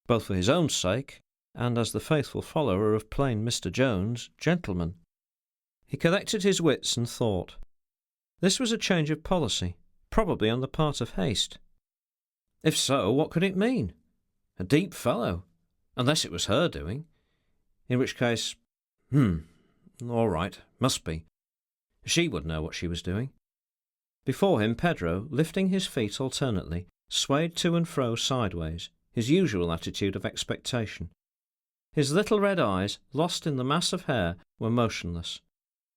both for his own sake and as the faithful follower of plain Mr. Jones, gentleman. He collected his wits and thought. This was a change of policy, probably on the part of haste. If so, what could it mean? A deep fellow, unless it was her doing. In which case, all right, must be. She would know what she was doing. Before him, Pedro, lifting his feet alternately, swayed to and fro sideways, his usual attitude of expectation. His little red eyes, lost in the mass of hair, were motionless.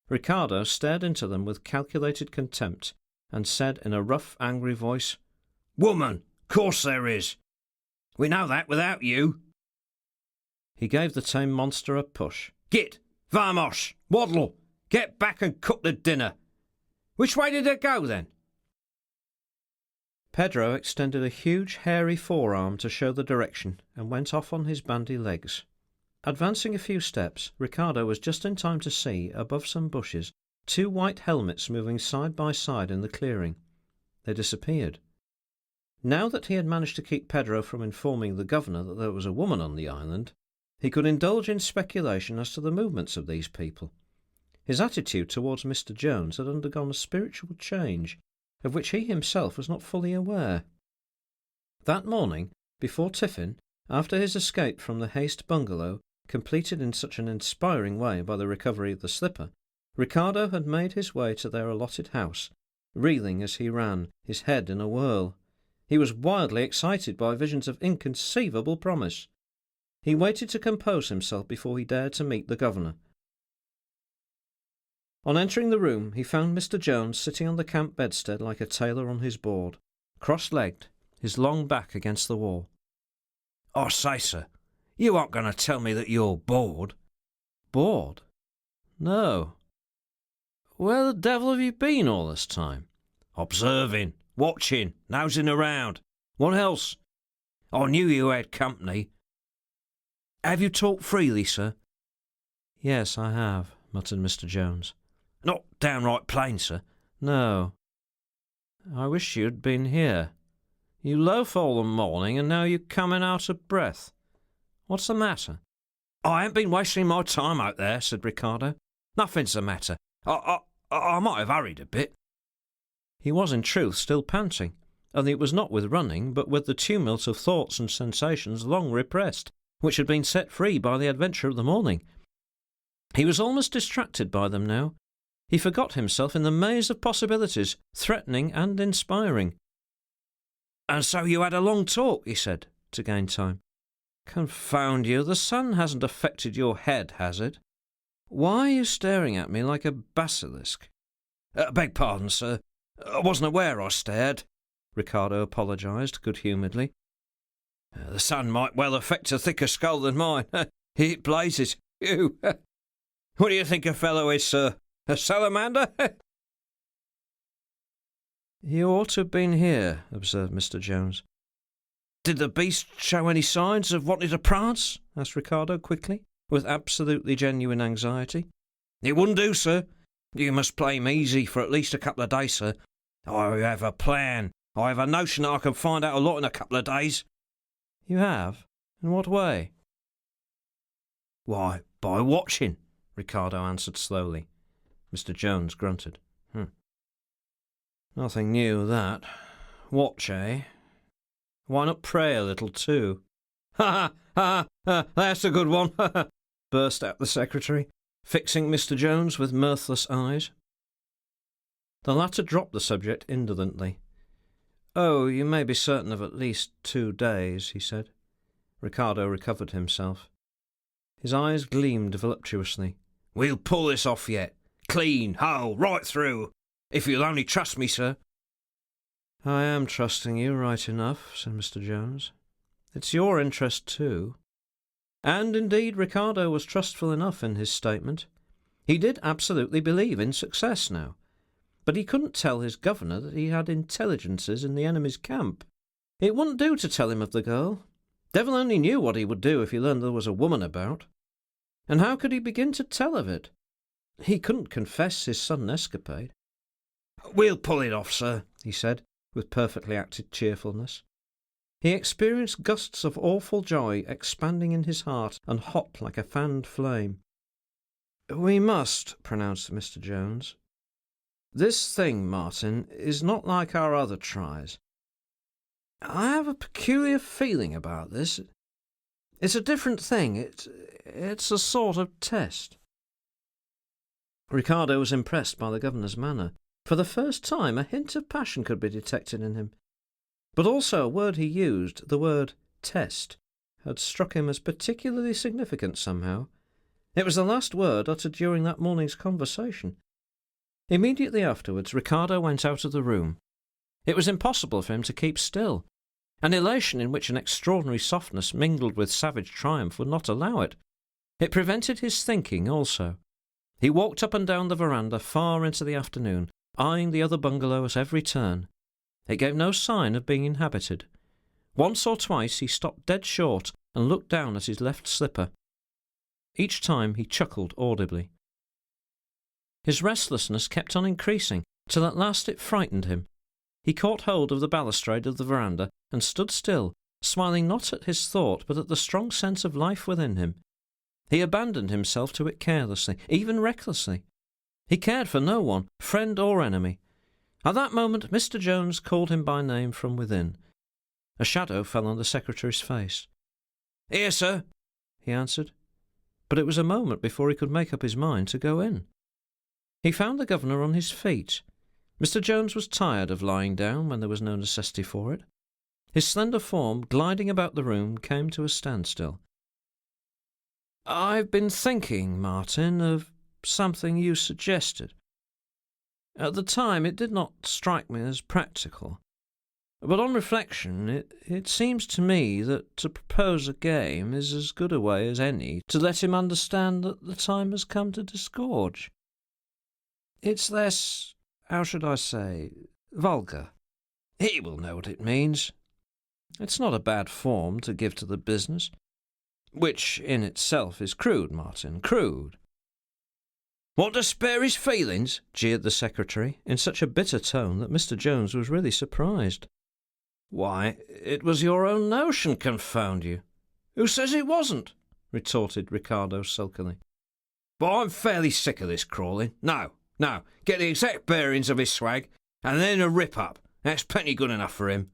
Ricardo stared into them with calculated contempt, and said in a rough, angry voice, "Woman, course there is. We know that without you." He gave the tame monster a push. "Git! Vamos! Waddle! Get back and cook the dinner! Which way did it go, then?" Pedro extended a huge, hairy forearm to show the direction, and went off on his bandy legs. Advancing a few steps, Ricardo was just in time to see, above some bushes, two white helmets moving side by side in the clearing. They disappeared. Now that he had managed to keep Pedro from informing the governor that there was a woman on the island, he could indulge in speculation as to the movements of these people. His attitude towards Mr. Jones had undergone a spiritual change, of which he himself was not fully aware. That morning, before tiffin, after his escape from the Haste bungalow, completed in such an inspiring way by the recovery of the slipper, Ricardo had made his way to their allotted house, reeling as he ran, his head in a whirl. He was wildly excited by visions of inconceivable promise. He waited to compose himself before he dared to meet the governor. On entering the room, he found Mr. Jones sitting on the camp bedstead like a tailor on his board, cross-legged, his long back against the wall. "I say, sir, you aren't going to tell me that you're bored?" "Bored? No. Where the devil have you been all this time?" "Observing, watching, nosing around. What else? I knew you had company." "Have you talked freely, sir?" "Yes, I have," muttered Mr. Jones. "Not downright plain, sir?" "No. I wish you'd been here. You loaf all the morning, and now you're coming out of breath. What's the matter?" "I ain't been wasting my time out there," said Ricardo. "Nothing's the matter. I might have hurried a bit." He was in truth still panting, only it was not with running, but with the tumult of thoughts and sensations long repressed, which had been set free by the adventure of the morning. He was almost distracted by them now. He forgot himself in the maze of possibilities, threatening and inspiring. "And so you had a long talk," he said, to gain time. "Confound you, the sun hasn't affected your head, has it? Why are you staring at me like a basilisk?" "Beg pardon, sir. I wasn't aware I stared," Ricardo apologised good-humouredly. "The sun might well affect a thicker skull than mine. It blazes. Phew! What do you think a fellow is, sir? A salamander?" "You ought to have been here," observed Mr. Jones. "Did the beast show any signs of wanting to prance?" asked Ricardo quickly, with absolutely genuine anxiety. "It wouldn't do, sir. You must play him easy for at least a couple of days, sir. I have a plan. I have a notion that I can find out a lot in a couple of days." "You have? In what way?" "Why, by watching," Ricardo answered slowly. Mr. Jones grunted. "Nothing new, that. Watch, eh? Why not pray a little, too?" "Ha ha ha! That's a good one!" burst out the secretary, fixing Mr. Jones with mirthless eyes. The latter dropped the subject indolently. "Oh, you may be certain of at least 2 days," he said. Ricardo recovered himself. His eyes gleamed voluptuously. "We'll pull this off yet. Clean, whole, right through. If you'll only trust me, sir." "I am trusting you right enough," said Mr. Jones. "It's your interest too." And indeed Ricardo was trustful enough in his statement. He did absolutely believe in success now. But he couldn't tell his governor that he had intelligences in the enemy's camp. It wouldn't do to tell him of the girl. Devil only knew what he would do if he learned there was a woman about. And how could he begin to tell of it? He couldn't confess his sudden escapade. "We'll pull it off, sir," he said, with perfectly acted cheerfulness. He experienced gusts of awful joy expanding in his heart and hot like a fanned flame. "We must," pronounced Mr. Jones. "This thing, Martin, is not like our other tries. I have a peculiar feeling about this. It's a different thing. It's a sort of test." Ricardo was impressed by the governor's manner. For the first time a hint of passion could be detected in him. But also a word he used, the word test, had struck him as particularly significant somehow. It was the last word uttered during that morning's conversation. Immediately afterwards Ricardo went out of the room. It was impossible for him to keep still. An elation in which an extraordinary softness mingled with savage triumph would not allow it. It prevented his thinking also. He walked up and down the veranda far into the afternoon, eyeing the other bungalow at every turn. It gave no sign of being inhabited. Once or twice he stopped dead short and looked down at his left slipper. Each time he chuckled audibly. His restlessness kept on increasing, till at last it frightened him. He caught hold of the balustrade of the veranda and stood still, smiling not at his thought but at the strong sense of life within him. He abandoned himself to it carelessly, even recklessly. He cared for no one, friend or enemy. At that moment Mr. Jones called him by name from within. A shadow fell on the secretary's face. "Here, sir," he answered. But it was a moment before he could make up his mind to go in. He found the governor on his feet. Mr. Jones was tired of lying down when there was no necessity for it. His slender form, gliding about the room, came to a standstill. "I've been thinking, Martin, of something you suggested. At the time it did not strike me as practical. But on reflection, it seems to me that to propose a game is as good a way as any to let him understand that the time has come to disgorge. It's less, how should I say, vulgar. He will know what it means. It's not a bad form to give to the business, which in itself is crude, Martin, crude." "Want to spare his feelings?" jeered the secretary, in such a bitter tone that Mr. Jones was really surprised. "Why, it was your own notion, confound you." "Who says it wasn't?" retorted Ricardo sulkily. "But I'm fairly sick of this crawling. Now, get the exact bearings of his swag, and then a rip-up. That's plenty good enough for him."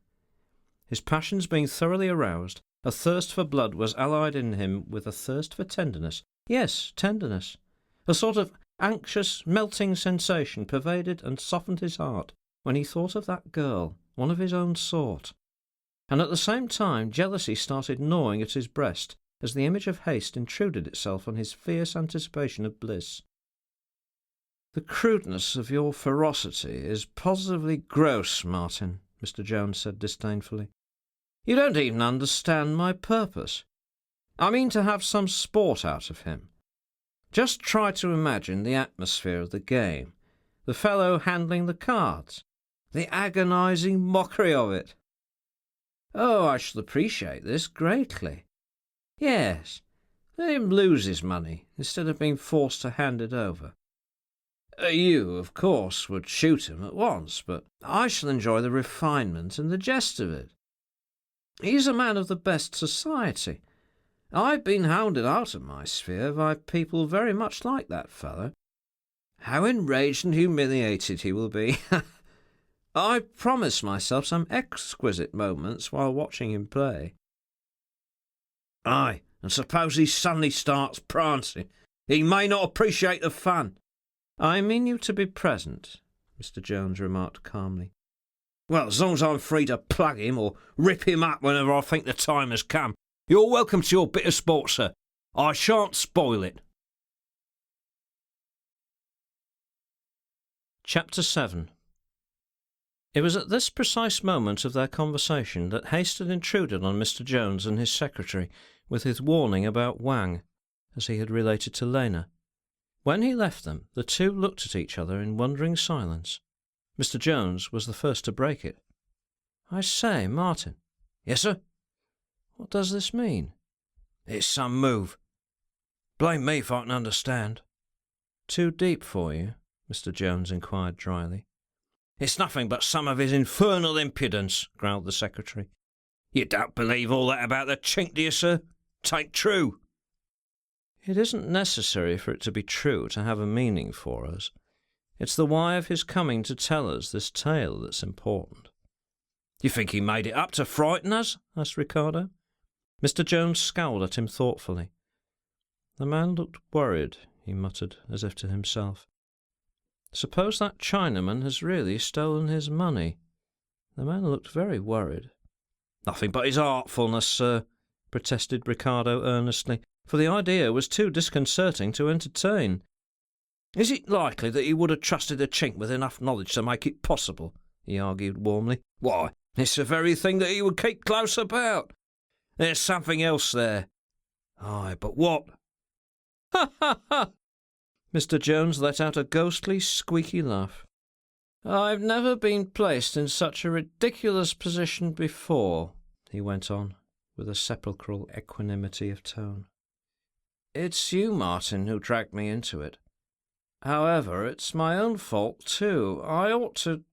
His passions being thoroughly aroused, a thirst for blood was allied in him with a thirst for tenderness. Yes, tenderness. A sort of anxious, melting sensation pervaded and softened his heart when he thought of that girl, one of his own sort. And at the same time jealousy started gnawing at his breast as the image of haste intruded itself on his fierce anticipation of bliss. "The crudeness of your ferocity is positively gross, Martin," Mr. Jones said disdainfully. "You don't even understand my purpose. I mean to have some sport out of him. Just try to imagine the atmosphere of the game, the fellow handling the cards, the agonizing mockery of it. Oh, I shall appreciate this greatly. Yes, let him lose his money instead of being forced to hand it over. You, of course, would shoot him at once, but I shall enjoy the refinement and the jest of it. He's a man of the best society. I've been hounded out of my sphere by people very much like that fellow. How enraged and humiliated he will be! I promise myself some exquisite moments while watching him play." "Aye, and suppose he suddenly starts prancing. He may not appreciate the fun." "I mean you to be present," Mr. Jones remarked calmly. Well, as long as I'm free to plug him or rip him up whenever I think the time has come, you're welcome to your bit of sport, sir. I shan't spoil it. Chapter 7. It was at this precise moment of their conversation that haste had intruded on Mr. Jones and his secretary with his warning about Wang, as he had related to Lena. When he left them, the two looked at each other in wondering silence. Mr. Jones was the first to break it. "I say, Martin." "Yes, sir?" "What does this mean?" "It's some move. Blame me if I can understand." "Too deep for you?" Mr. Jones inquired dryly. "It's nothing but some of his infernal impudence," growled the secretary. "You don't believe all that about the chink, do you, sir? 'Tain't true." "It isn't necessary for it to be true to have a meaning for us. It's the why of his coming to tell us this tale that's important." "You think he made it up to frighten us?" asked Ricardo. Mr. Jones scowled at him thoughtfully. "The man looked worried," he muttered, as if to himself. "Suppose that Chinaman has really stolen his money? The man looked very worried." "Nothing but his artfulness, sir," protested Ricardo earnestly, for the idea was too disconcerting to entertain. "Is it likely that he would have trusted the chink with enough knowledge to make it possible?" he argued warmly. "Why, it's the very thing that he would keep close about. There's something else there." "Aye, but what?" "Ha, ha, ha!" Mr. Jones let out a ghostly, squeaky laugh. "I've never been placed in such a ridiculous position before," he went on, with a sepulchral equanimity of tone. "It's you, Martin, who dragged me into it. However, it's my own fault, too. I ought to...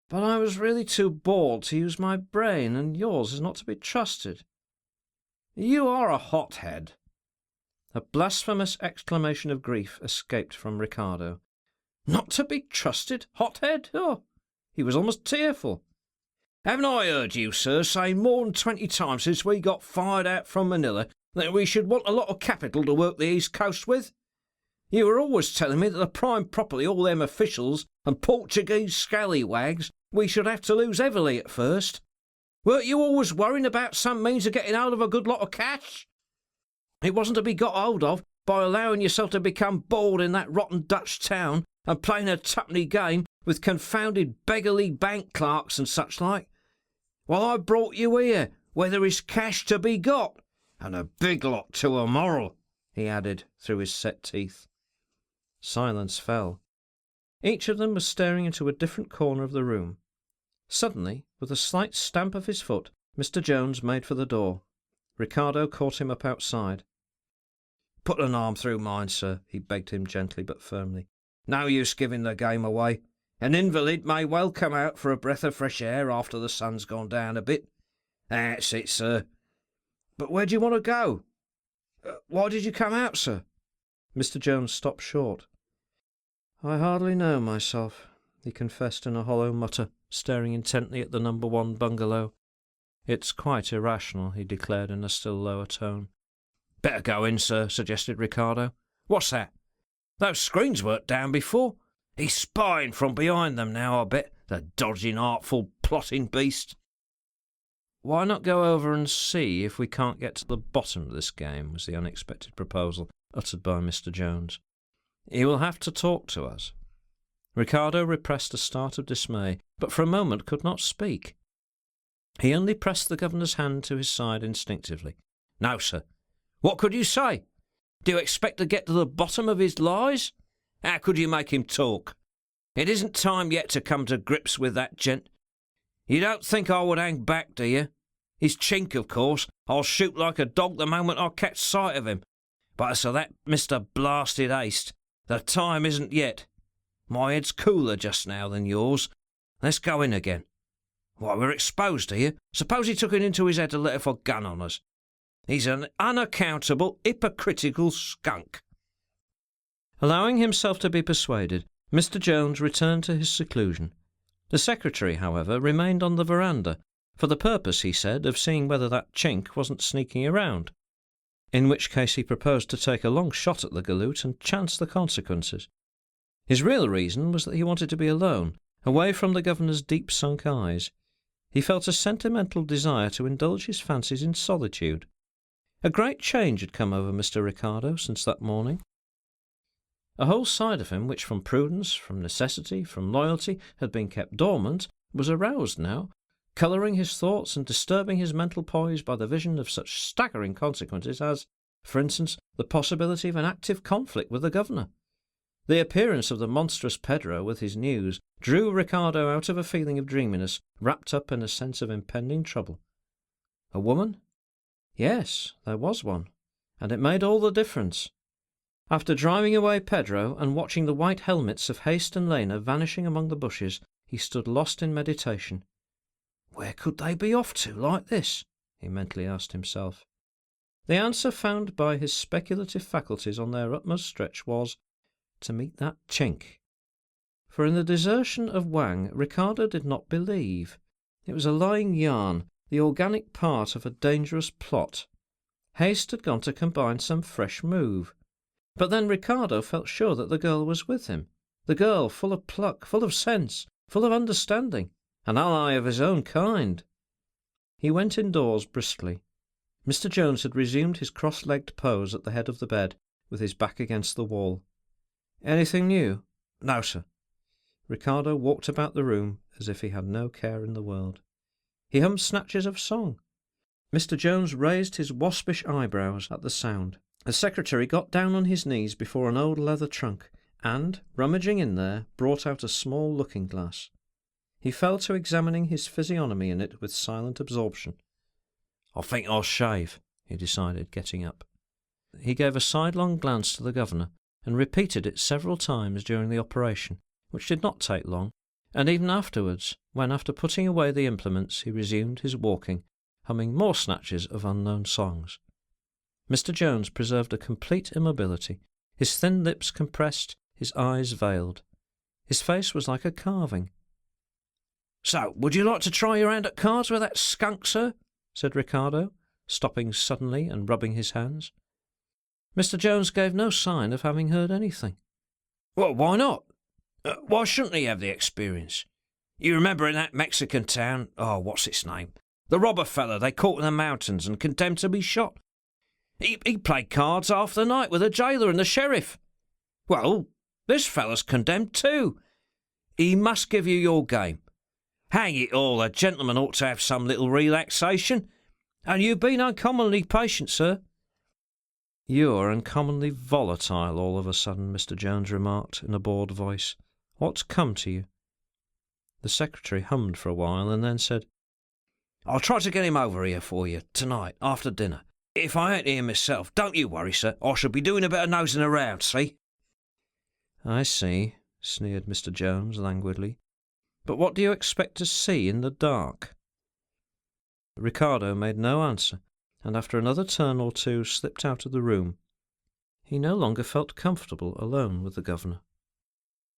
But I was really too bored to use my brain, and yours is not to be trusted. You are a hothead." A blasphemous exclamation of grief escaped from Ricardo. "Not to be trusted, hothead?" Oh, he was almost tearful. "Haven't I heard you, sir, say more than 20 times since we got fired out from Manila that we should want a lot of capital to work the East Coast with? You were always telling me that the prime property, all them officials and Portuguese scallywags, we should have to lose heavily at first. Weren't you always worrying about some means of getting hold of a good lot of cash? It wasn't to be got hold of by allowing yourself to become bored in that rotten Dutch town and playing a twopenny game with confounded beggarly bank clerks and such like. Well, I brought you here, where there is cash to be got, and a big lot to a moral," he added through his set teeth. Silence fell. Each of them was staring into a different corner of the room. Suddenly, with a slight stamp of his foot, Mr. Jones made for the door. Ricardo caught him up outside. "Put an arm through mine, sir," he begged him gently but firmly. "No use giving the game away. An invalid may well come out for a breath of fresh air after the sun's gone down a bit. That's it, sir. But where do you want to go? Why did you come out, sir?" Mr. Jones stopped short. "I hardly know myself," he confessed in a hollow mutter, staring intently at the No. 1 bungalow. "It's quite irrational," he declared in a still lower tone. "Better go in, sir," suggested Ricardo. "What's that? Those screens weren't down before. He's spying from behind them now, I bet, the dodging, artful, plotting beast." "Why not go over and see if we can't get to the bottom of this game?" was the unexpected proposal uttered by Mr. Jones. "He will have to talk to us." Ricardo repressed a start of dismay, but for a moment could not speak. He only pressed the governor's hand to his side instinctively. "No, sir. What could you say? Do you expect to get to the bottom of his lies? How could you make him talk? It isn't time yet to come to grips with that gent. You don't think I would hang back, do you? He's chink, of course. I'll shoot like a dog the moment I catch sight of him. But as for that Mr. Blasted Haste, the time isn't yet. My head's cooler just now than yours. Let's go in again. Why, we're exposed here. Suppose he took it into his head to let off a gun on us. He's an unaccountable, hypocritical skunk." Allowing himself to be persuaded, Mr. Jones returned to his seclusion. The secretary, however, remained on the veranda, for the purpose, he said, of seeing whether that chink wasn't sneaking around, in which case he proposed to take a long shot at the galoot and chance the consequences. His real reason was that he wanted to be alone, Away from the governor's deep-sunk eyes, he felt a sentimental desire to indulge his fancies in solitude. A great change had come over Mr. Ricardo since that morning. A whole side of him, which from prudence, from necessity, from loyalty, had been kept dormant, was aroused now, colouring his thoughts and disturbing his mental poise by the vision of such staggering consequences as, for instance, the possibility of an active conflict with the governor. The appearance of the monstrous Pedro with his news drew Ricardo out of a feeling of dreaminess, wrapped up in a sense of impending trouble. A woman? Yes, there was one, and it made all the difference. After driving away Pedro and watching the white helmets of Haste and Lena vanishing among the bushes, he stood lost in meditation. Where could they be off to like this? He mentally asked himself. The answer found by his speculative faculties on their utmost stretch was to meet that chink. For in the desertion of Wang, Ricardo did not believe. It was a lying yarn, the organic part of a dangerous plot. Haste had gone to combine some fresh move. But then Ricardo felt sure that the girl was with him. The girl, full of pluck, full of sense, full of understanding, an ally of his own kind. He went indoors briskly. Mr. Jones had resumed his cross-legged pose at the head of the bed, with his back against the wall. Anything new? No, sir. Ricardo walked about the room as if he had no care in the world. He hummed snatches of song. Mr. Jones raised his waspish eyebrows at the sound. The secretary got down on his knees before an old leather trunk, and, rummaging in there, brought out a small looking-glass. He fell to examining his physiognomy in it with silent absorption. I think I'll shave, he decided, getting up. He gave a sidelong glance to the governor, and repeated it several times during the operation, which did not take long, and even afterwards, when after putting away the implements he resumed his walking, humming more snatches of unknown songs. Mr. Jones preserved a complete immobility, his thin lips compressed, his eyes veiled. His face was like a carving. "So, would you like to try your hand at cards with that skunk, sir?" said Ricardo, stopping suddenly and rubbing his hands. Mr. Jones gave no sign of having heard anything. "Well, why not? Why shouldn't he have the experience? You remember in that Mexican town, what's its name? The robber fellow they caught in the mountains and condemned to be shot. He played cards half the night with the jailer and the sheriff. Well, this fellow's condemned too. He must give you your game. Hang it all, a gentleman ought to have some little relaxation. And you've been uncommonly patient, sir." "You're uncommonly volatile all of a sudden," Mr. Jones remarked in a bored voice. "What's come to you?" The secretary hummed for a while and then said, "I'll try to get him over here for you tonight after dinner. If I ain't here myself, don't you worry, sir. I shall be doing a bit of nosing around, see?" "I see," sneered Mr. Jones languidly. "But what do you expect to see in the dark?" Ricardo made no answer, and after another turn or two slipped out of the room. He no longer felt comfortable alone with the governor.